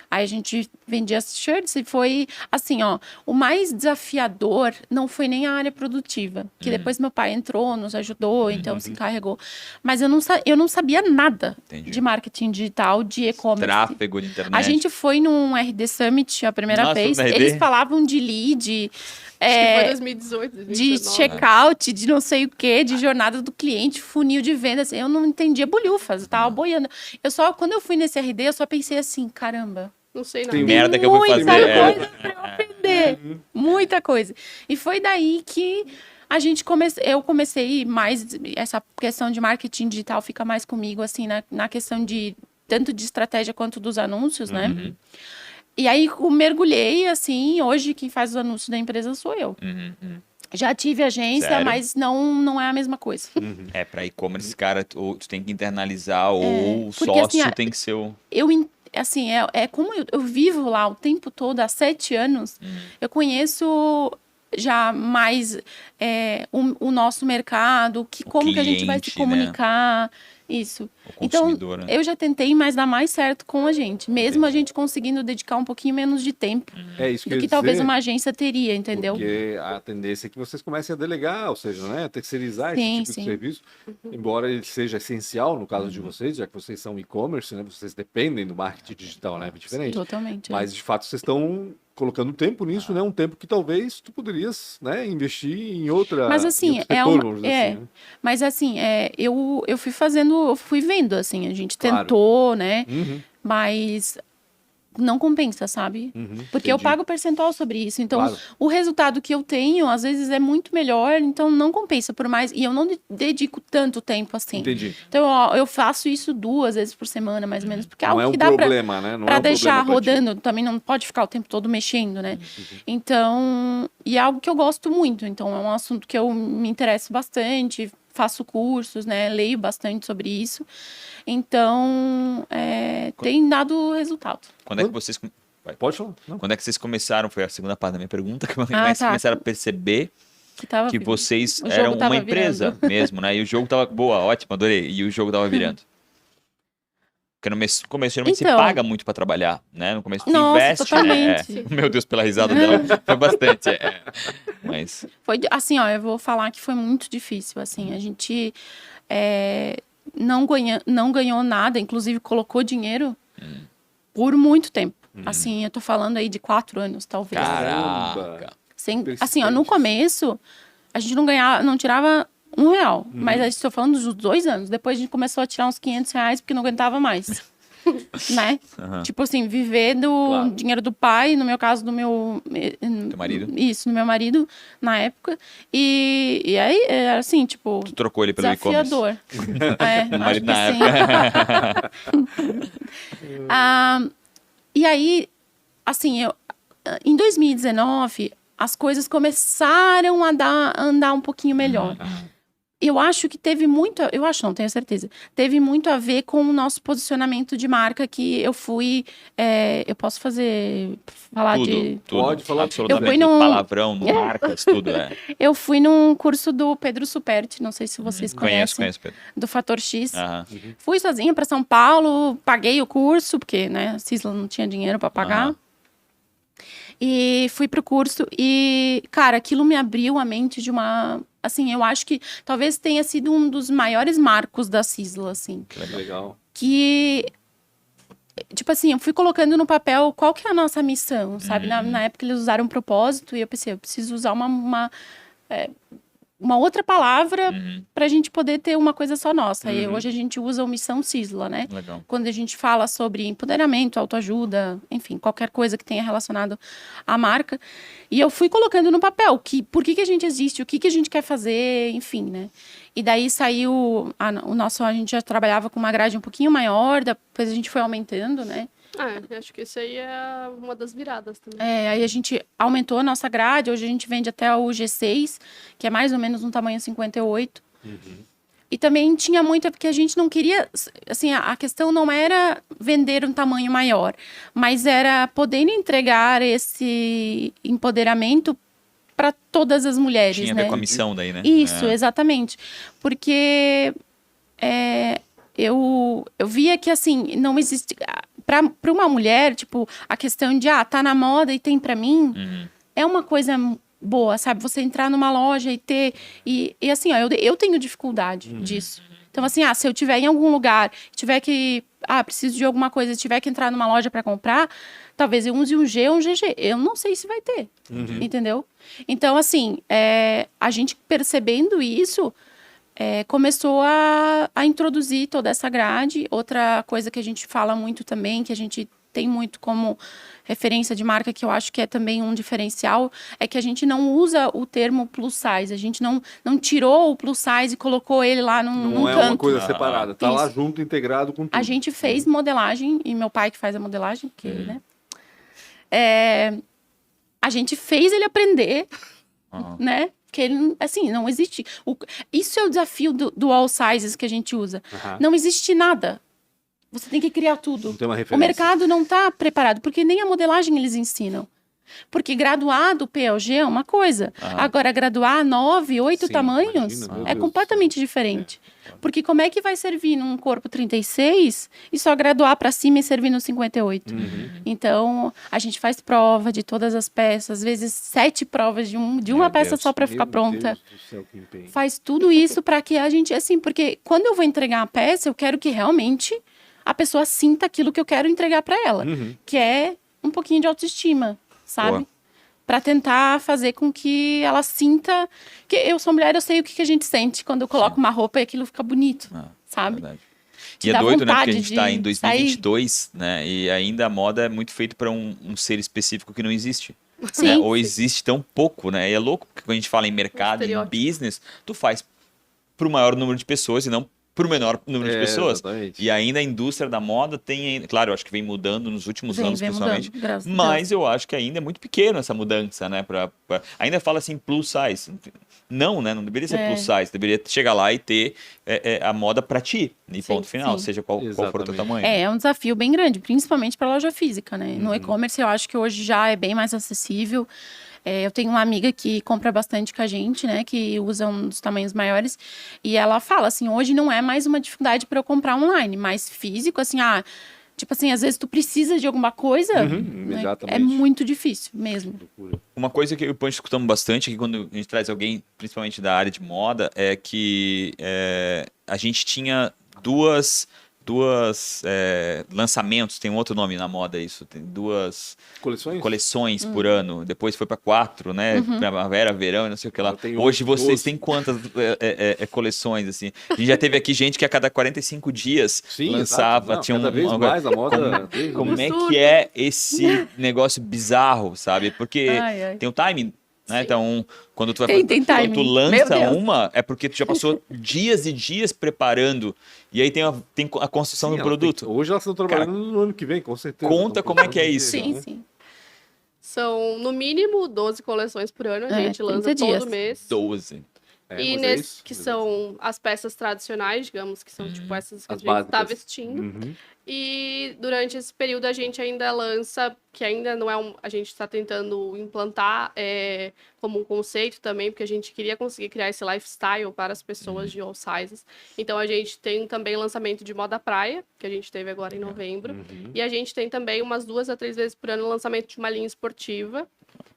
Aí a gente vendia as shirts e foi assim, o mais desafiador não foi nem a área produtiva, que depois meu pai entrou, nos ajudou, então se encarregou. Mas eu não sabia nada de marketing digital, de e-commerce. Tráfego de internet. A gente foi num RD Summit a primeira vez, eles falavam de lead... Acho que foi 2018, 2019. De checkout, de não sei o quê, de jornada do cliente, funil de vendas. Eu não entendia bolhufas, eu tava boiando. Quando eu fui nesse RD, eu só pensei assim, caramba. Não sei nada. Tem merda que eu vou fazer. Muita coisa pra eu aprender. Muita coisa. E foi daí que eu comecei mais, essa questão de marketing digital fica mais comigo, assim, na questão de tanto de estratégia quanto dos anúncios, né? E aí eu mergulhei, assim, hoje quem faz os anúncios da empresa sou eu. Já tive agência, Sério? mas não é a mesma coisa. Pra e-commerce, cara, ou tu tem que internalizar, ou o sócio assim, tem que ser o... Como eu vivo lá o tempo todo, há 7 anos, eu conheço já mais o nosso mercado, como que a gente vai se comunicar, né? Isso. Então, eu já tentei, mas dá mais certo com a gente. Mesmo a gente conseguindo dedicar um pouquinho menos de tempo do que talvez uma agência teria, entendeu? Porque a tendência é que vocês comecem a delegar, ou seja, né, terceirizar esse tipo de serviço. Embora ele seja essencial no caso de vocês, já que vocês são e-commerce, né, vocês dependem do marketing digital, né, é diferente. Totalmente. Mas, de fato, vocês estão colocando tempo nisso, né? Um tempo que talvez tu poderias, né, investir em outra. Mas assim, mas assim, eu fui fazendo, eu fui vendo, assim, a gente tentou, né? Mas não compensa, sabe? Porque eu pago percentual sobre isso. Então, o resultado que eu tenho, às vezes, é muito melhor, então não compensa por mais. E eu não dedico tanto tempo assim. Entendi. Então, eu faço isso 2 vezes por semana, mais ou menos, porque é algo que dá problema, né? Pra deixar rodando. Também não pode ficar o tempo todo mexendo, né? Então, e é algo que eu gosto muito. Então, é um assunto que eu me interesso bastante, faço cursos, né? Leio bastante sobre isso. Então, tem dado resultado. Quando é que vocês... Pode falar. Não. Quando é que vocês começaram? Foi a segunda parte da minha pergunta. Como é que vocês começaram a perceber que vocês eram uma empresa mesmo, né? E o jogo tava... Boa, ótimo, adorei. E o jogo tava virando. Porque no começo, geralmente, você paga muito pra trabalhar, né? No começo, você investe. Totalmente. Meu Deus, pela risada dela, foi bastante. Mas... Foi, assim, ó, eu vou falar que foi muito difícil, assim. A gente não ganhou nada, inclusive colocou dinheiro por muito tempo. Assim, eu tô falando aí de 4 anos, talvez. Caraca! Assim, ó, no começo, a gente não tirava R$1. Mas a gente tá falando dos 2 anos. Depois a gente começou a tirar uns R$500 porque não aguentava mais. Né? Tipo assim, viver do dinheiro do pai, no meu caso, do meu... Teu marido? Isso, do meu marido, na época. E aí, era assim, tipo... Tu trocou ele pelo e-commerce? Desafiador. Marido na época. E aí, assim, em 2019, as coisas começaram a andar um pouquinho melhor. Eu acho que teve muito... Eu acho, não, tenho certeza. Teve muito a ver com o nosso posicionamento de marca, que eu fui... eu posso falar tudo. Pode falar absolutamente. Palavrão, marcas, tudo, Eu fui num curso do Pedro Superti, não sei se vocês conhecem. Conheço, Pedro. Do Fator X. Fui sozinha para São Paulo, paguei o curso, porque, né, a Cisla não tinha dinheiro para pagar. E fui pro curso e, cara, aquilo me abriu a mente de uma... Assim, eu acho que talvez tenha sido um dos maiores marcos da Cisla, assim. Legal. Que, tipo assim, eu fui colocando no papel qual que é a nossa missão, sabe? Na época eles usaram um propósito e eu pensei, eu preciso usar uma outra palavra pra gente poder ter uma coisa só nossa. E hoje a gente usa o Missão Cisla, né? Legal. Quando a gente fala sobre empoderamento, autoajuda, enfim, qualquer coisa que tenha relacionado à marca. E eu fui colocando no papel por que a gente existe, o que a gente quer fazer, enfim, né? E daí saiu a gente já trabalhava com uma grade um pouquinho maior, depois a gente foi aumentando, né? Acho que isso aí é uma das viradas também. Aí a gente aumentou a nossa grade, hoje a gente vende até o G6, que é mais ou menos um tamanho 58. E também tinha muito, porque a gente não queria, assim, a questão não era vender um tamanho maior, mas era poder entregar esse empoderamento para todas as mulheres, Tinha a ver com a missão daí, né? Isso, exatamente. Porque eu via que, assim, não existe... Para uma mulher, tipo, a questão de, tá na moda e tem para mim, é uma coisa boa, sabe? Você entrar numa loja e ter... E assim, ó, eu tenho dificuldade disso. Então, assim, se eu tiver em algum lugar, tiver que... preciso de alguma coisa, tiver que entrar numa loja para comprar, talvez eu use um G ou um GG. Eu não sei se vai ter, entendeu? Então, assim, a gente percebendo isso... começou a introduzir toda essa grade. Outra coisa que a gente fala muito também, que a gente tem muito como referência de marca, que eu acho que é também um diferencial, é que a gente não usa o termo plus size. A gente não tirou o plus size e colocou ele lá num canto. Não é uma coisa separada, tá lá junto, integrado com tudo. A gente fez modelagem, e meu pai que faz a modelagem, porque, né? A gente fez ele aprender, né? Porque ele, assim, não existe. Isso é o desafio do all sizes que a gente usa. Não existe nada. Você tem que criar tudo. Não tem uma referência. O mercado não está preparado, porque nem a modelagem eles ensinam. Porque graduar do PLG é uma coisa. Agora, graduar 9, 8 tamanhos é completamente diferente. Porque como é que vai servir num corpo 36 e só graduar para cima e servir no 58? Então, a gente faz prova de todas as peças, às vezes 7 provas de uma peça só para ficar pronta. Faz tudo isso para que a gente, assim, porque quando eu vou entregar a peça, eu quero que realmente a pessoa sinta aquilo que eu quero entregar para ela, que é um pouquinho de autoestima, sabe? Para tentar fazer com que ela sinta... Que eu sou mulher, eu sei o que a gente sente quando eu coloco uma roupa e aquilo fica bonito, sabe? Verdade. E é doido, né? Porque a gente está em 2022, né? E ainda a moda é muito feita para um ser específico que não existe. Sim, né? Ou existe tão pouco, né? E é louco, porque quando a gente fala em mercado, em business, tu faz para o maior número de pessoas e não para o menor número de pessoas. Exatamente. E ainda a indústria da moda tem... Claro, eu acho que vem mudando nos últimos anos, principalmente. Mudando, mas eu acho que ainda é muito pequeno essa mudança, né? Ainda fala assim, plus size. Não, né? Não deveria ser plus size. Deveria chegar lá e ter a moda para ti. E ponto final, seja qual for o teu tamanho. É um desafio bem grande, principalmente para loja física, né? No e-commerce eu acho que hoje já é bem mais acessível. Eu tenho uma amiga que compra bastante com a gente, né? Que usa um dos tamanhos maiores. E ela fala assim, hoje não é mais uma dificuldade para eu comprar online, mas físico, assim, tipo assim, às vezes tu precisa de alguma coisa, né? É muito difícil mesmo. Uma coisa que eu e o Pancho escutamos bastante, que quando a gente traz alguém, principalmente da área de moda, é que a gente tinha duas lançamentos, tem um outro nome na moda isso, tem 2 coleções por ano, depois foi para 4, né? Primavera, verão, não sei o que lá. Hoje vocês têm quantas coleções, assim? A gente já teve aqui gente que a cada 45 dias lançava, tinha cada vez mais a moda. Como é que é esse negócio bizarro, sabe? Porque tem o timing. Né? Então, quando tu quando tu lança uma, é porque tu já passou dias e dias preparando. E aí tem a construção do produto. Hoje elas estão trabalhando no ano que vem, com certeza. Conta como é que é isso. Sim. São, no mínimo, 12 coleções por ano. A gente lança todo mês. 12. Que são as peças tradicionais, digamos, que são tipo essas que a gente está vestindo. E durante esse período a gente ainda lança, que ainda não é a gente está tentando implantar como um conceito também, porque a gente queria conseguir criar esse lifestyle para as pessoas de all sizes. Então a gente tem também lançamento de moda praia, que a gente teve agora em novembro. E a gente tem também umas 2 a 3 vezes por ano o lançamento de uma linha esportiva.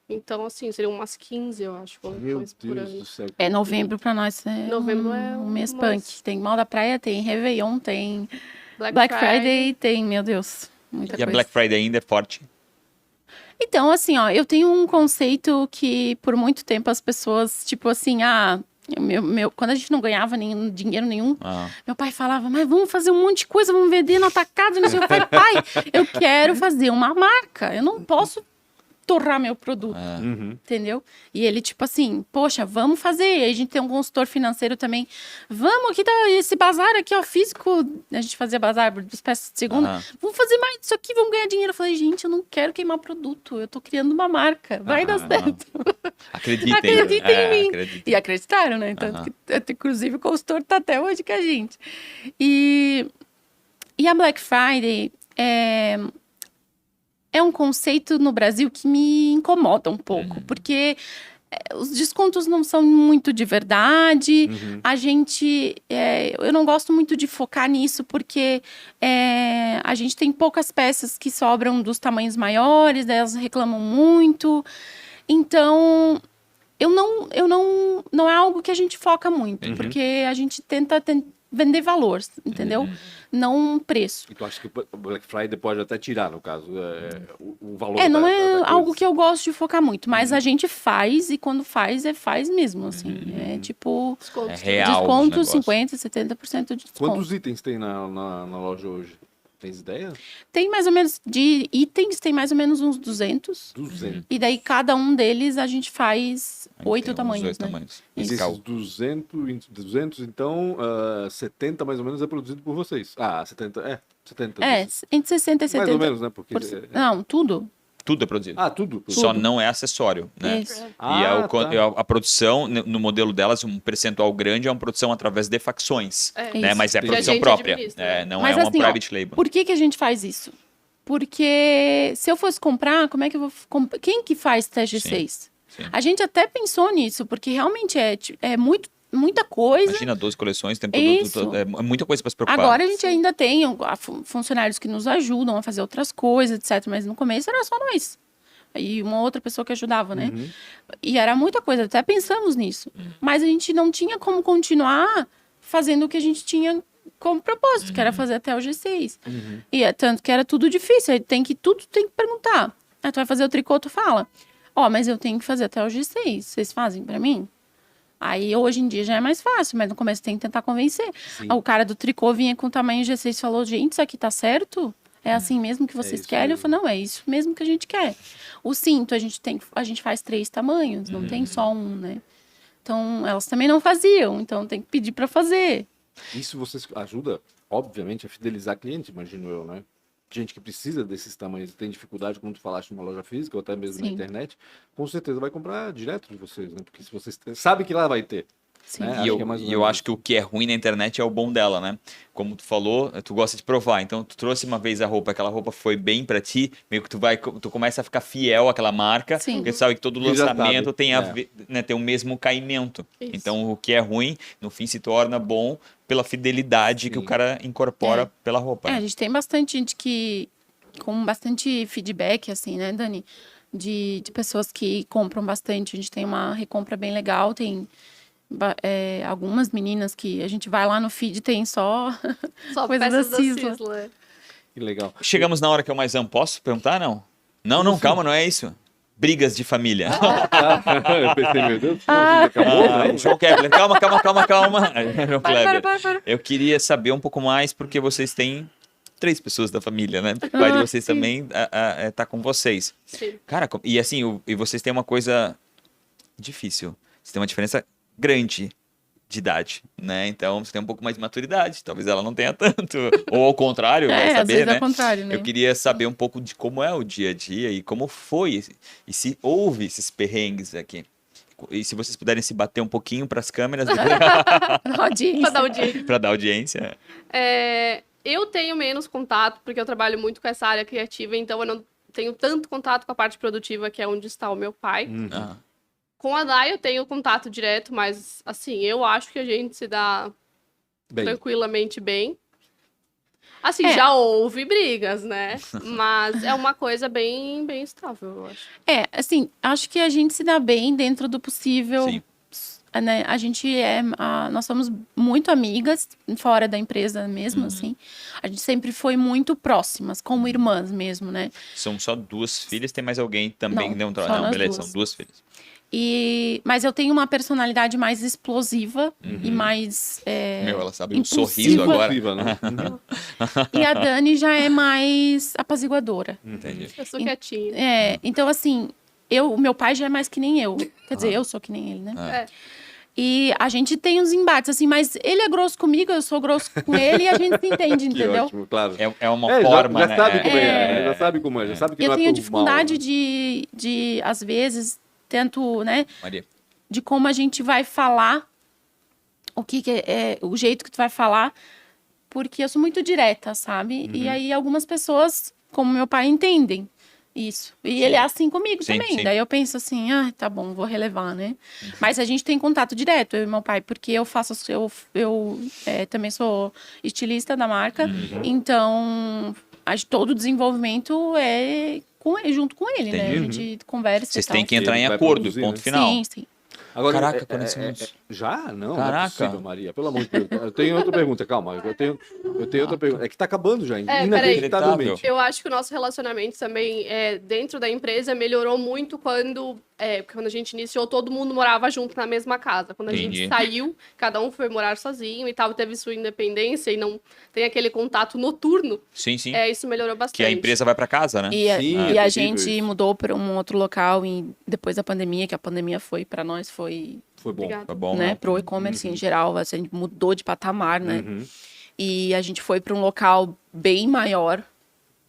Então, assim, seriam umas 15, eu acho, coleções por ano. Novembro pra nós novembro um mês punk. Tem moda praia, tem Réveillon, tem Black Friday, tem, meu Deus, muita coisa. E a Black Friday ainda é forte? Então, assim, eu tenho um conceito que por muito tempo as pessoas, tipo assim, quando a gente não ganhava dinheiro nenhum, meu pai falava, mas vamos fazer um monte de coisa, vamos vender no atacado, não sei o que. Eu falei, pai, eu quero fazer uma marca, eu não posso torrar meu produto, entendeu? E ele, tipo assim, poxa, vamos fazer. E aí a gente tem um consultor financeiro também. Vamos, aqui tá esse bazar aqui, físico. A gente fazia bazar dos peças de segunda. Vamos fazer mais disso aqui, vamos ganhar dinheiro. Eu falei, gente, eu não quero queimar produto. Eu tô criando uma marca. Vai dar certo. Acreditem em mim. E acreditaram, né? Então, inclusive, o consultor tá até hoje com a gente. E a Black Friday é um conceito no Brasil que me incomoda um pouco, porque os descontos não são muito de verdade. A gente... eu não gosto muito de focar nisso, porque a gente tem poucas peças que sobram dos tamanhos maiores, elas reclamam muito. Então, não é algo que a gente foca muito, porque a gente tenta vender valor, entendeu? Não preço. E tu acha que o Black Friday pode até tirar, no caso, o valor não é algo que eu gosto de focar muito, mas a gente faz, e quando faz mesmo, assim. É tipo... Desconto 50%, 70% de desconto. Quantos itens tem na loja hoje? Tens ideia? Tem mais ou menos, de itens, tem mais ou menos uns 200. 200. E daí, cada um deles, a gente faz 8 tamanhos, né? E desses 200, então, 70 mais ou menos é produzido por vocês. 70, 70. Entre 60 e 70. Mais ou menos, né? Porque... Não, tudo. Tudo é produzido. Tudo. Só não é acessório, né? Isso. A produção, no modelo delas, um percentual grande é uma produção através de facções, né? Mas é produção própria, não mas, é uma assim, private label. Por que a gente faz isso? Porque se eu fosse comprar, como é que eu vou... Quem que faz TG6? Sim. A gente até pensou nisso, porque realmente é muita coisa. Imagina 12 coleções, tem é muita coisa para se preocupar. Agora a gente ainda tem funcionários que nos ajudam a fazer outras coisas, etc. Mas no começo era só nós. E uma outra pessoa que ajudava, né? E era muita coisa, até pensamos nisso. Mas a gente não tinha como continuar fazendo o que a gente tinha como propósito, que era fazer até o G6. E tanto que era tudo difícil, aí tudo tem que perguntar. Aí tu vai fazer o tricô, tu fala, mas eu tenho que fazer até o G6, vocês fazem pra mim? Aí hoje em dia já é mais fácil, mas no começo tem que tentar convencer. Sim. O cara do tricô vinha com o tamanho G6 e falou, gente, isso aqui tá certo? É assim mesmo que vocês querem? Eu falei, não, é isso mesmo que a gente quer. O cinto, a gente faz 3 tamanhos, não tem só um, né? Então, elas também não faziam, então tem que pedir para fazer. Isso vocês ajuda, obviamente, a fidelizar cliente, imagino eu, né? Gente que precisa desses tamanhos, tem dificuldade, como tu falaste, numa loja física ou até mesmo na internet, com certeza vai comprar direto de vocês, né? Porque se vocês sabe que lá vai ter. Sim. Né? E eu acho que o que é ruim na internet é o bom dela, né? Como tu falou, tu gosta de provar. Então, tu trouxe uma vez a roupa, aquela roupa foi bem pra ti, meio que tu começa a ficar fiel àquela marca, Sim. porque tu sabe que todo lançamento tem a ver, né, tem o mesmo caimento. Isso. Então, o que é ruim, no fim se torna bom pela fidelidade que o cara incorpora pela roupa. A gente tem bastante gente que, com bastante feedback, assim, né, Dani? De pessoas que compram bastante. A gente tem uma recompra bem legal, tem algumas meninas que a gente vai lá no feed, tem só coisa peças da Cisla. Que legal. Chegamos na hora que eu mais amo. Posso perguntar, não? Não, calma, não é isso. Brigas de família. Eu pensei, meu Deus, acabou, né? João Kepler, calma. João Kleber. Para. Eu queria saber um pouco mais, porque vocês têm 3 pessoas da família, né? O pai de vocês sim. também tá com vocês. Sim. Cara, e assim, e vocês têm uma coisa difícil. Vocês têm uma diferença grande de idade, né? Então, você tem um pouco mais de maturidade. Talvez ela não tenha tanto. Ou ao contrário, vai Às saber, vezes né? é o contrário, né? Eu queria saber um pouco de como é o dia a dia e como foi, e se houve esses perrengues aqui. E se vocês puderem se bater um pouquinho para as câmeras Audiência. para dar audiência. Eu tenho menos contato, porque eu trabalho muito com essa área criativa, então eu não tenho tanto contato com a parte produtiva, que é onde está o meu pai. Ah, Com a Dai eu tenho contato direto, mas assim, eu acho que a gente se dá tranquilamente bem. Assim, já houve brigas, né? Mas é uma coisa bem estável, eu acho. Assim, acho que a gente se dá bem dentro do possível. Sim. Né? A gente nós somos muito amigas, fora da empresa mesmo, assim. A gente sempre foi muito próximas, como irmãs mesmo, né? São só 2 filhas, tem mais alguém também Não, neutral? só Não, nós beleza, 2. são 2 filhas. Mas eu tenho uma personalidade mais explosiva e mais Ela sabe um impulsiva. sorriso agora. Né? E a Dani já é mais apaziguadora. Entendi. Eu sou quietinha. Então, assim, o meu pai já é mais que nem eu. Quer dizer, eu sou que nem ele, né? E a gente tem uns embates, assim, mas ele é grosso comigo, eu sou grosso com ele e a gente se entende, Que entendeu? ótimo, claro. É uma forma, já né? sabe como é, já sabe como é, já sabe que Eu não é tenho por dificuldade mal, né? de, às vezes, tento, né? Maria. De como a gente vai falar, o jeito que tu vai falar, porque eu sou muito direta, sabe? E aí algumas pessoas, como meu pai, entendem isso. E ele é assim comigo também. Sim. Daí eu penso assim, tá bom, vou relevar, né? Mas a gente tem contato direto, eu e meu pai, porque eu também sou estilista da marca, então todo o desenvolvimento é junto com ele, né? A gente conversa. Vocês e tal. têm que entrar em Ele vai acordo, produzir, ponto né? final. Sim. Agora, Caraca, 40 minutos. Já? Não, Caraca. não é possível, Maria. Pelo amor de Deus. Eu tenho outra pergunta, calma. Eu tenho outra pergunta. É que tá acabando já, inacreditavelmente. Eu acho que o nosso relacionamento também, dentro da empresa, melhorou muito quando a gente iniciou, todo mundo morava junto na mesma casa. Quando a gente saiu, cada um foi morar sozinho e tal, teve sua independência e não tem aquele contato noturno. Sim. Isso melhorou bastante. Que a empresa vai para casa, né? E a gente mudou para um outro local depois da pandemia, que a pandemia foi para nós, foi bom. Obrigada. Foi bom, né? né? Pro e-commerce em geral, assim, a gente mudou de patamar, né? E a gente foi para um local bem maior,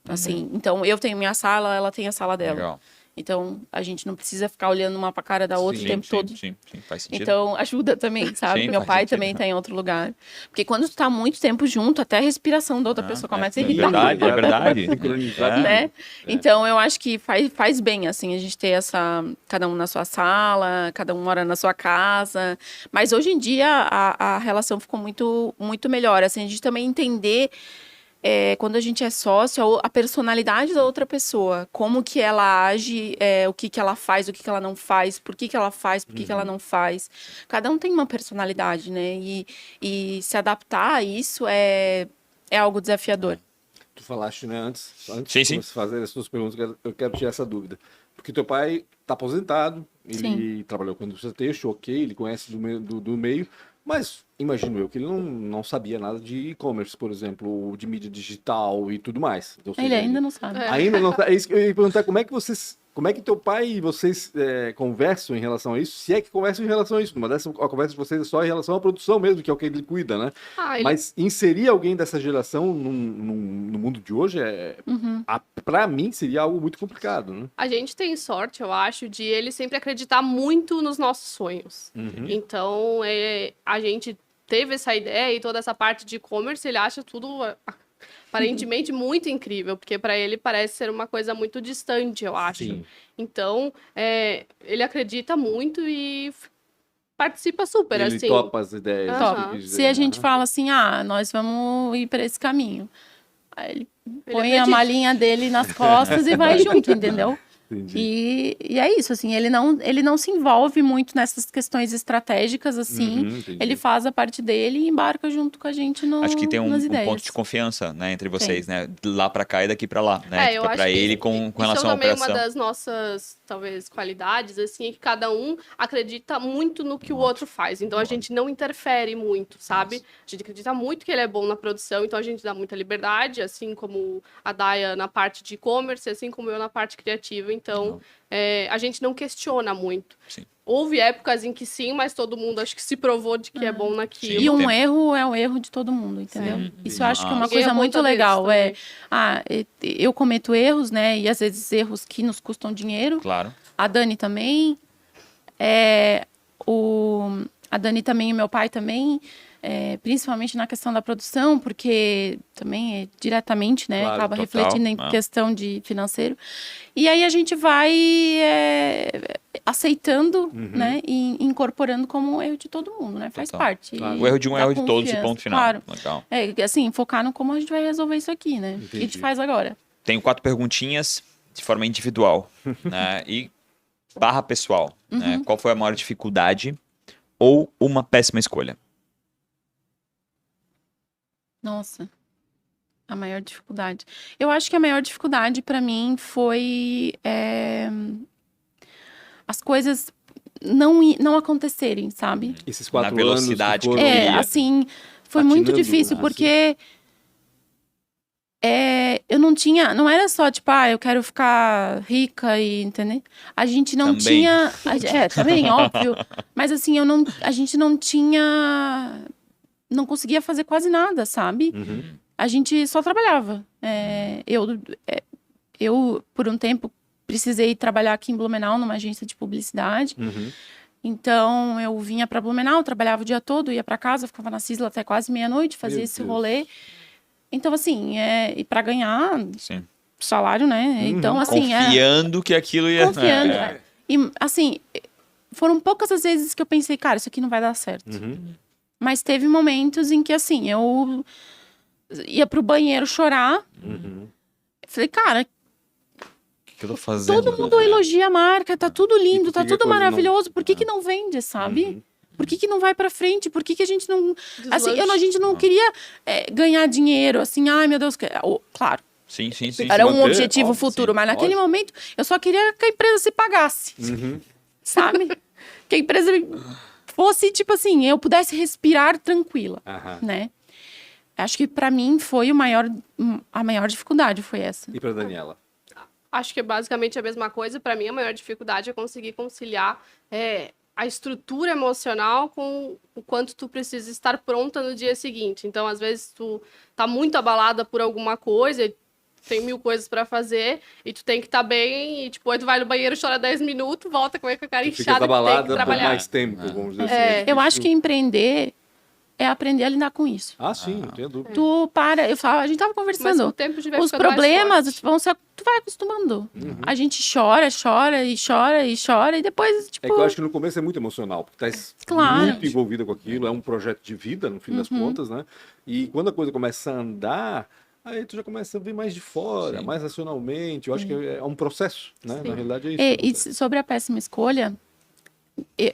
assim. Então, eu tenho minha sala, ela tem a sala dela. Legal. Então, a gente não precisa ficar olhando uma pra cara da outra o tempo todo. Sim, faz sentido. Então, ajuda também, sabe? Sim, Meu faz pai sentido. também tá em outro lugar. Porque quando tu tá muito tempo junto, até a respiração da outra pessoa começa a irritar. É verdade. Sincronizado. Né? Então, eu acho que faz bem, assim, a gente ter cada um na sua sala, cada um mora na sua casa. Mas hoje em dia, a relação ficou muito, muito melhor. Assim, a gente também entender, quando a gente é sócio, a personalidade da outra pessoa. Como que ela age, o que ela faz, o que ela não faz, por que ela faz, por que ela não faz. Cada um tem uma personalidade, né? E se adaptar a isso é algo desafiador. Tu falaste, né, antes Sim. de fazer as suas perguntas, eu quero tirar essa dúvida. Porque teu pai está aposentado, ele trabalhou com a indústria têxtil, ok, ele conhece do meio, mas imagino eu que ele não sabia nada de e-commerce, por exemplo, de mídia digital e tudo mais. Então, ele ainda não sabe. Ainda não sabe. É isso que eu ia perguntar, como é que teu pai e vocês conversam em relação a isso? Se é que conversam em relação a isso. Uma dessas, a conversa de vocês é só em relação à produção mesmo, que é o que ele cuida, né? Mas inserir alguém dessa geração no mundo de hoje, pra mim, seria algo muito complicado, né? A gente tem sorte, eu acho, de ele sempre acreditar muito nos nossos sonhos. Então, a gente teve essa ideia e toda essa parte de e-commerce, ele acha tudo aparentemente muito incrível, porque para ele parece ser uma coisa muito distante, eu acho. Sim. Então, ele acredita muito e participa super, ele assim. Topa as ideias. Se a gente fala assim, nós vamos ir para esse caminho, aí ele põe a malinha dele nas costas e vai junto, entendeu? E é isso, assim, ele não se envolve muito nessas questões estratégicas, assim, ele faz a parte dele e embarca junto com a gente Acho que tem um ponto de confiança, né, entre vocês, né, lá pra cá e daqui pra lá, né, tipo, pra ele com relação à operação. Uma das nossas, talvez, qualidades, assim, é que cada um acredita muito no que o outro faz, então a gente não interfere muito, sabe? A gente acredita muito que ele é bom na produção, então a gente dá muita liberdade, assim como a Daya na parte de e-commerce, assim como eu na parte criativa. Então, a gente não questiona muito. Sim. Houve épocas em que sim, mas todo mundo acho que se provou de que é bom naquilo. E um erro é o erro de todo mundo, entendeu? Sim. Isso eu acho que é uma coisa muito legal. Eu cometo erros, né? E às vezes erros que nos custam dinheiro. Claro. A Dani também. A Dani também e meu pai também. Principalmente na questão da produção, porque também diretamente, né, claro, acaba refletindo em questão de financeiro. E aí a gente vai aceitando, né, e incorporando como um erro de todo mundo, né, faz parte. Claro. O erro de um é o erro de todos e ponto final. Claro. Legal. Assim, focar no como a gente vai resolver isso aqui, né, o que a gente faz agora. Tenho 4 perguntinhas de forma individual, né, e barra pessoal, né, qual foi a maior dificuldade ou uma péssima escolha? Nossa, a maior dificuldade. Eu acho que a maior dificuldade para mim foi as coisas não acontecerem, sabe? Esses 4 anos. Na velocidade que assim, foi muito difícil, porque eu não era só, tipo, eu quero ficar rica e, entendeu? A gente não tinha... também, óbvio. Mas assim, a gente não tinha... Não conseguia fazer quase nada, sabe? A gente só trabalhava. Eu, por um tempo, precisei trabalhar aqui em Blumenau, numa agência de publicidade. Então, eu vinha para Blumenau, trabalhava o dia todo, ia para casa, ficava na Cisla até quase meia-noite, fazia esse rolê. Então, assim, e para ganhar salário, né? Então, assim... Confiando que aquilo ia... Confiando. E, assim, foram poucas as vezes que eu pensei, cara, isso aqui não vai dar certo. Mas teve momentos em que, assim, eu ia pro banheiro chorar. Falei, cara, que eu tô fazendo? Todo mundo elogia a marca, tá tudo lindo, tá tudo maravilhoso. Por que não vende, sabe? Por que não vai pra frente? Por que a gente não... Assim, a gente não queria ganhar dinheiro, assim, ai, meu Deus. Claro. Sim. Era um objetivo futuro, mas naquele momento eu só queria que a empresa se pagasse. Sabe? Que a empresa... fosse, tipo assim, eu pudesse respirar tranquila, né? Acho que pra mim foi a maior dificuldade foi essa. E pra Daniela? Acho que é basicamente a mesma coisa. Pra mim, a maior dificuldade é conseguir conciliar a estrutura emocional com o quanto tu precisa estar pronta no dia seguinte. Então, às vezes, tu tá muito abalada por alguma coisa, tem 1000 coisas pra fazer, e tu tem que estar bem, e tipo, aí tu vai no banheiro, chora 10 minutos, volta com a cara inchada, tem que trabalhar. Por mais tempo, vamos dizer assim. Eu acho que empreender é aprender a lidar com isso. Sim, não tenho dúvida. Tu para, a gente tava conversando, mas o tempo vai os problemas vão ser, tu vai acostumando. A gente chora, e depois, tipo... É que eu acho que no começo é muito emocional, porque tá muito envolvida com aquilo, é um projeto de vida, no fim das contas, né? E quando a coisa começa a andar... Aí tu já começa a ver mais de fora, mais racionalmente. Eu acho que é um processo, né? Na realidade é isso. E sobre a péssima escolha,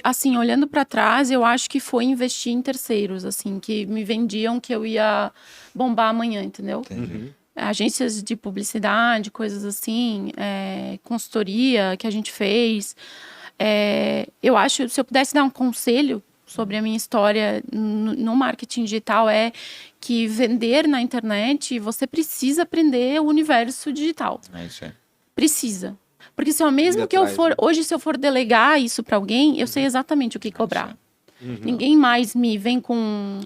assim, olhando para trás, eu acho que foi investir em terceiros, assim, que me vendiam que eu ia bombar amanhã, entendeu? agências de publicidade, coisas assim, consultoria que a gente fez. Eu acho, se eu pudesse dar um conselho sobre a minha história no marketing digital, é que vender na internet, você precisa aprender o universo digital. É isso aí. Precisa. Porque se eu mesmo que eu for, hoje se eu for delegar isso para alguém, eu sei exatamente o que cobrar. Ninguém mais me vem com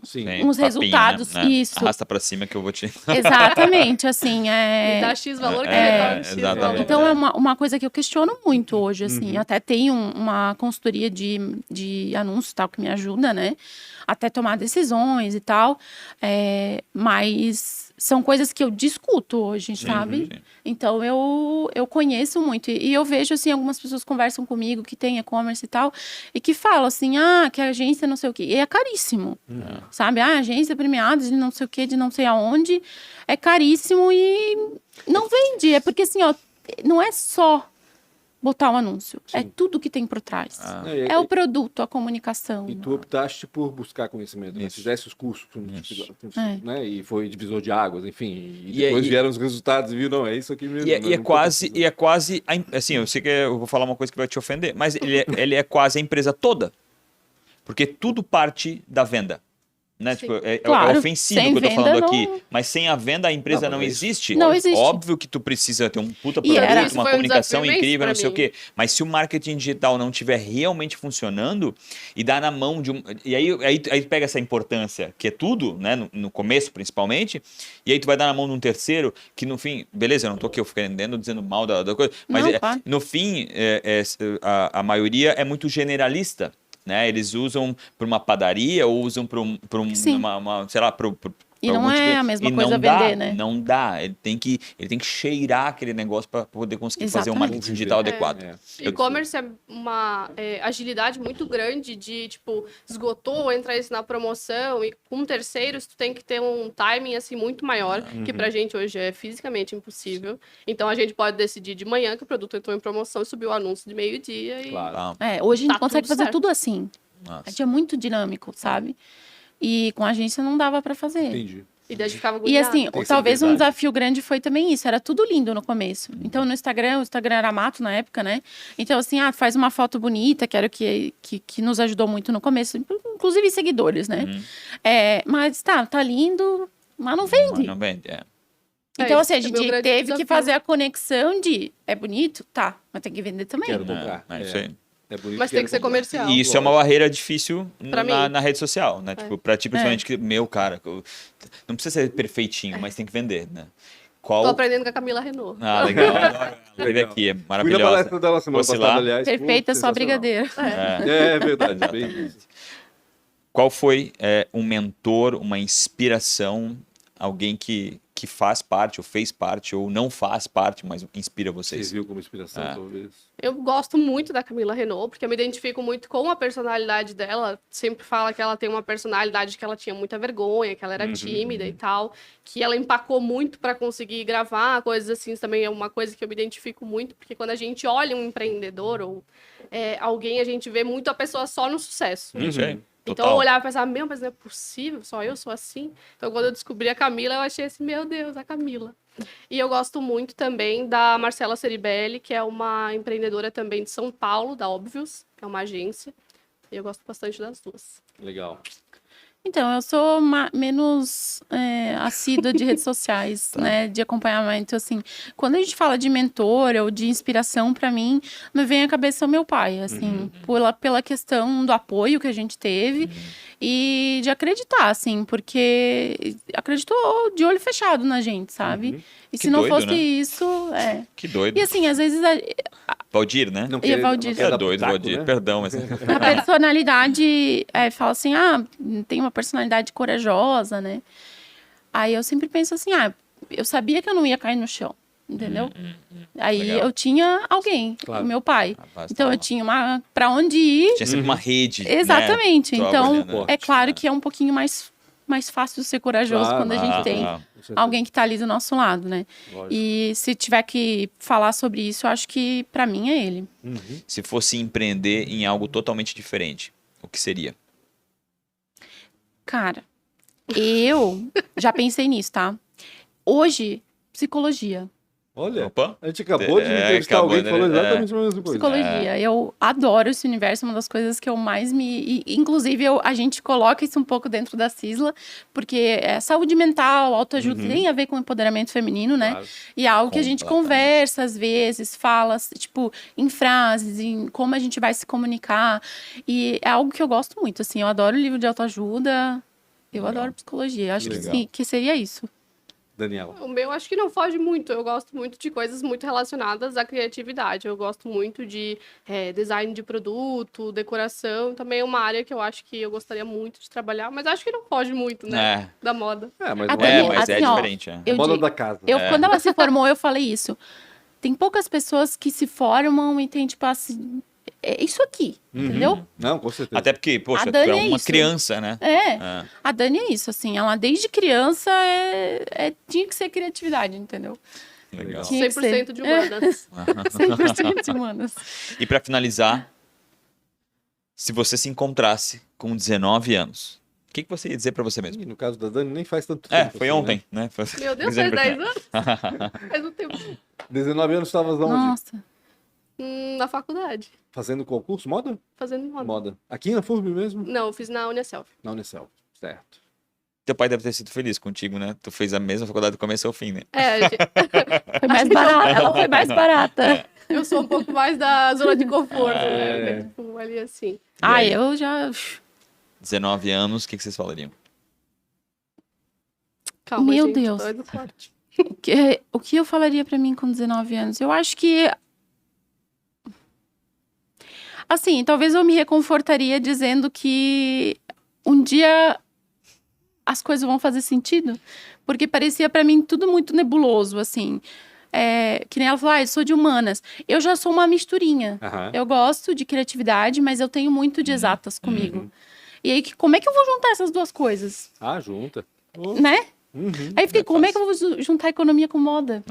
uns resultados. Né? Isso. Arrasta pra cima que eu vou te... Exatamente, assim, Me dá X valor que retorna X valor. Então, é uma coisa que eu questiono muito hoje, assim. Até tenho uma consultoria de anúncios, tal, que me ajuda, né? Até tomar decisões e tal. Mas são coisas que eu discuto hoje, sabe? Sim. Então, eu conheço muito. E eu vejo, assim, algumas pessoas conversam comigo que tem e-commerce e tal, e que falam assim, que a agência não sei o quê. E é caríssimo, sabe? Agência premiada de não sei o quê, de não sei aonde. É caríssimo e não vende. É porque, assim, ó, não é só botar um anúncio. Sim. É tudo que tem por trás. É o produto, a comunicação. E tu optaste por buscar conhecimento, né? Fizesse os cursos, né? E foi divisor de águas, enfim. E depois vieram os resultados e viu, não, é isso aqui mesmo. E é quase, assim, eu sei que eu vou falar uma coisa que vai te ofender, mas ele é quase a empresa toda. Porque tudo parte da venda. Né? Tipo, claro, ofensivo que eu tô falando aqui, mas sem a venda a empresa não existe. Não existe. Óbvio que tu precisa ter um puta produto, uma comunicação incrível, não sei o quê. Mas se o marketing digital não estiver realmente funcionando e dá na mão de um... E aí pega essa importância, que é tudo, né? No começo, principalmente, e aí tu vai dar na mão de um terceiro, que no fim... Beleza, eu não tô aqui ofendendo, dizendo mal da coisa, mas no fim, a maioria é muito generalista. Né? Eles usam para uma padaria ou usam para sei lá, e não é a mesma coisa vender, né? Não dá. Ele tem que cheirar aquele negócio para poder conseguir fazer um marketing digital adequado. E-commerce é uma agilidade muito grande de, tipo, esgotou, entra isso na promoção e com terceiros tu tem que ter um timing, assim, muito maior, que pra gente hoje é fisicamente impossível. Então a gente pode decidir de manhã que o produto entrou em promoção e subiu o anúncio de meio-dia e... Claro. Hoje a gente consegue fazer tudo assim. Nossa. A gente é muito dinâmico, sabe? E com a agência não dava pra fazer. Entendi. E daí ficava E assim, talvez um desafio grande foi também isso. Era tudo lindo no começo. Então, no Instagram, o Instagram era mato na época, né? Então, assim, faz uma foto bonita, que era o que nos ajudou muito no começo. Inclusive seguidores, né? Mas tá lindo, mas não vende. Não vende, Então, assim, a gente teve que fazer a conexão de... É bonito? Tá. Mas tem que vender também. Quero comprar. Isso aí. Mas tem que ser comercial. E isso é uma barreira difícil na rede social, né? Tipo, pra ti, principalmente, que, cara, não precisa ser perfeitinho, mas tem que vender, né? Tô aprendendo com a Camila Renault. Legal. Teve aqui, é maravilhosa. Fui na palestra dela semana passada, aliás. Perfeita, só brigadeiro. É verdade, bem isso. Qual foi um mentor, uma inspiração, alguém que faz parte, ou fez parte, ou não faz parte, mas inspira vocês? Você viu como inspiração, talvez? Eu gosto muito da Camila Renault, porque eu me identifico muito com a personalidade dela. Sempre fala que ela tem uma personalidade que ela tinha muita vergonha, que ela era tímida e tal. Que ela empacou muito para conseguir gravar, coisas assim. Também é uma coisa que eu me identifico muito, porque quando a gente olha um empreendedor ou alguém, a gente vê muito a pessoa só no sucesso. Então eu olhava e pensava, mas não é possível, só eu sou assim. Então quando eu descobri a Camila, eu achei assim, meu Deus, a Camila. E eu gosto muito também da Marcela Ceribelli, que é uma empreendedora também de São Paulo, da Obvious, que é uma agência. E eu gosto bastante das duas. Legal. Então, eu sou menos assídua de redes sociais, né? De acompanhamento, assim. Quando a gente fala de mentor ou de inspiração, para mim, me vem à cabeça o meu pai, assim. Pela questão do apoio que a gente teve e de acreditar, assim. Porque acreditou de olho fechado na gente, sabe? E se não fosse isso... Que doido. E assim, às vezes... Valdir, né? Valdir. É doido, Valdir. Né? Perdão, mas... A personalidade... fala assim, tem uma personalidade corajosa, né? Aí eu sempre penso assim, eu sabia que eu não ia cair no chão, entendeu? Aí legal. Eu tinha alguém, o meu pai. Então eu tinha pra onde ir. Tinha sempre uma rede. Exatamente. Né? Então, é claro que é um pouquinho mais fácil ser corajoso quando a gente tem alguém que tá ali do nosso lado, né? Lógico. E se tiver que falar sobre isso, eu acho que pra mim é ele. Se fosse empreender em algo totalmente diferente, o que seria? Cara, eu já pensei nisso, tá? Hoje, Psicologia. Olha, Opa. a gente acabou de entrevistar alguém que falou exatamente a mesma coisa. Psicologia. Eu adoro esse universo, uma das coisas que eu mais me... Inclusive, a gente coloca isso um pouco dentro da Cisla, porque saúde mental, autoajuda, tem a ver com empoderamento feminino, né? Claro. E é algo que a gente conversa, às vezes, fala, tipo, em frases, em como a gente vai se comunicar. E é algo que eu gosto muito, assim. Eu adoro livro de autoajuda, eu adoro psicologia. Eu acho que seria isso. Daniela. O meu acho que não foge muito. Eu gosto muito de coisas muito relacionadas à criatividade. Eu gosto muito de design de produto, decoração. Também é uma área que eu acho que eu gostaria muito de trabalhar, mas acho que não foge muito, né? Da moda. Mas mas assim, diferente. moda da casa. Quando ela se formou, eu falei isso. Tem poucas pessoas que se formam e tem, tipo, assim... É isso aqui, entendeu? Não, com certeza. Até porque, poxa, tu é uma criança, né? A Dani é isso, assim. Ela, desde criança, tinha que ser criatividade, entendeu? Legal. 100% de humanas. 100% de humanas. E pra finalizar, se você se encontrasse com 19 anos, o que você ia dizer pra você mesmo? E no caso da Dani, nem faz tanto tempo. Foi ontem, né? Meu Deus, faz 10 anos? Faz um tempo. 19 anos estavas onde? Nossa. Na faculdade. Fazendo concurso? Moda? Fazendo moda. Moda. Aqui na FURB mesmo? Não, eu fiz na Unicel. Na Unicel. Certo. Teu pai deve ter sido feliz contigo, né? Tu fez a mesma faculdade do começo ao fim, né? Foi mais barata. Ela foi mais barata. Eu sou um pouco mais da zona de conforto, né? Tipo, ali assim. Eu já... 19 anos, o que vocês falariam? Calma, Meu gente, Deus. tô indo forte. O que eu falaria pra mim com 19 anos? Eu acho que... Assim, talvez eu me reconfortaria dizendo que um dia as coisas vão fazer sentido. Porque parecia pra mim tudo muito nebuloso, assim. Que nem ela falou, eu sou de humanas. Eu já sou uma misturinha. Eu gosto de criatividade, mas eu tenho muito de exatas comigo. E aí, como é que eu vou juntar essas duas coisas? Junta. Né? Aí eu fiquei, como é que eu vou juntar economia com moda?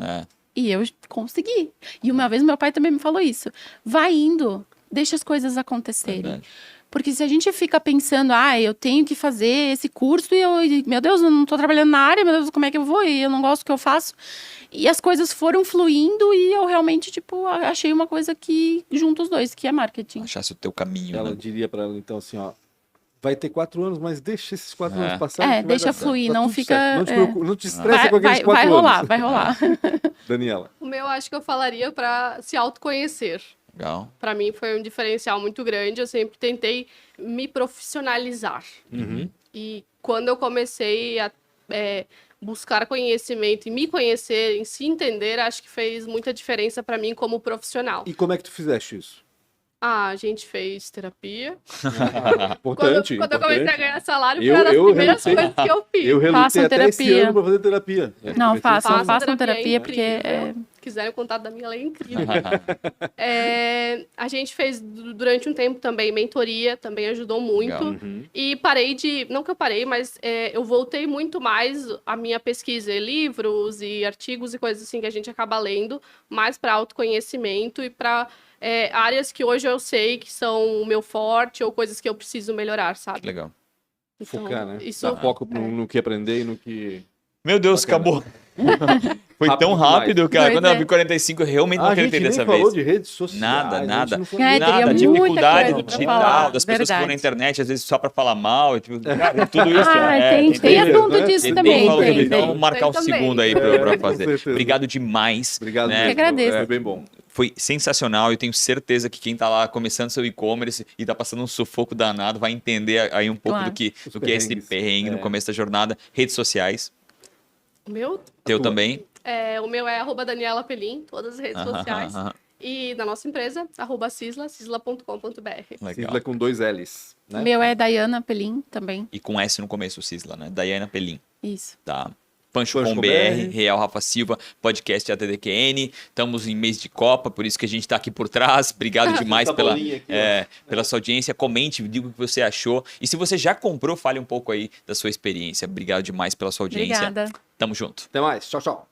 E eu consegui. E uma vez meu pai também me falou isso. Vai indo, deixa as coisas acontecerem. Verdade. Porque se a gente fica pensando, eu tenho que fazer esse curso meu Deus, eu não tô trabalhando na área, meu Deus, como é que eu vou? E eu não gosto do que eu faço. E as coisas foram fluindo e eu realmente, tipo, achei uma coisa que junta os dois, que é marketing. Achasse o teu caminho, Ela né? diria pra ela, então, assim, vai ter 4 anos, mas deixa esses 4 anos passarem. Deixa fluir, não fica... Não te preocupa, não te estressa com aqueles 4 anos. Vai rolar. Daniela. O meu, acho que eu falaria pra se autoconhecer. Legal. Para mim foi um diferencial muito grande. Eu sempre tentei me profissionalizar. E quando eu comecei a buscar conhecimento e me conhecer, em se entender, acho que fez muita diferença para mim como profissional. E como é que tu fizeste isso? A gente fez terapia. Importante. Quando eu comecei a ganhar salário, foi uma das primeiras coisas que eu fiz. Eu relutei até esse ano para fazer terapia. Não, façam terapia porque... quiserem o contato da minha, ela é incrível. A gente fez durante um tempo também mentoria, também ajudou muito. E parei de... Não que eu parei, mas eu voltei muito mais a minha pesquisa, livros e artigos e coisas assim que a gente acaba lendo, mais para autoconhecimento e para áreas que hoje eu sei que são o meu forte ou coisas que eu preciso melhorar, sabe? Legal. Então, focar, né? Isso... Dar foco no que aprender e no que... Meu Deus, acabou. Foi Rápido tão rápido, cara. Quando eu Pois vi 45, eu realmente não acreditei dessa A gente nem falou vez. de redes sociais. Nada. Nada. Nada, teria dificuldade muita coisa do pra digital, falar, das pessoas que vão na verdade. internet, às vezes só pra falar mal, tudo isso. Tem assunto disso também. Vamos marcar um Tem também. segundo aí pra com fazer. certeza. Obrigado demais. Obrigado. né? Eu que agradeço. Foi bem bom. Foi sensacional. Eu tenho certeza que quem tá lá começando seu e-commerce e tá passando um sufoco danado vai entender aí um pouco Claro. do que Os é esse perrengues. perrengue no começo da jornada. Redes sociais, O meu? teu também. O meu é @Daniela Pelim, todas as redes sociais. E da nossa empresa, @cisla.com.br. Legal. Cisla com 2 L's. Né? Meu é Dayana Pelim também. E com S no começo, Cisla, né? Daiana Pelim. Isso. Tá. Pancho Pancho com com BR, BR. Real Rafa Silva, podcast ATDQN. Estamos em mês de Copa, por isso que a gente está aqui por trás. Obrigado demais Essa pela, bolinha aqui, ó. pela sua audiência. Comente, diga o que você achou. E se você já comprou, fale um pouco aí da sua experiência. Obrigado demais pela sua audiência. Obrigada. Tamo junto. Até mais. Tchau, tchau.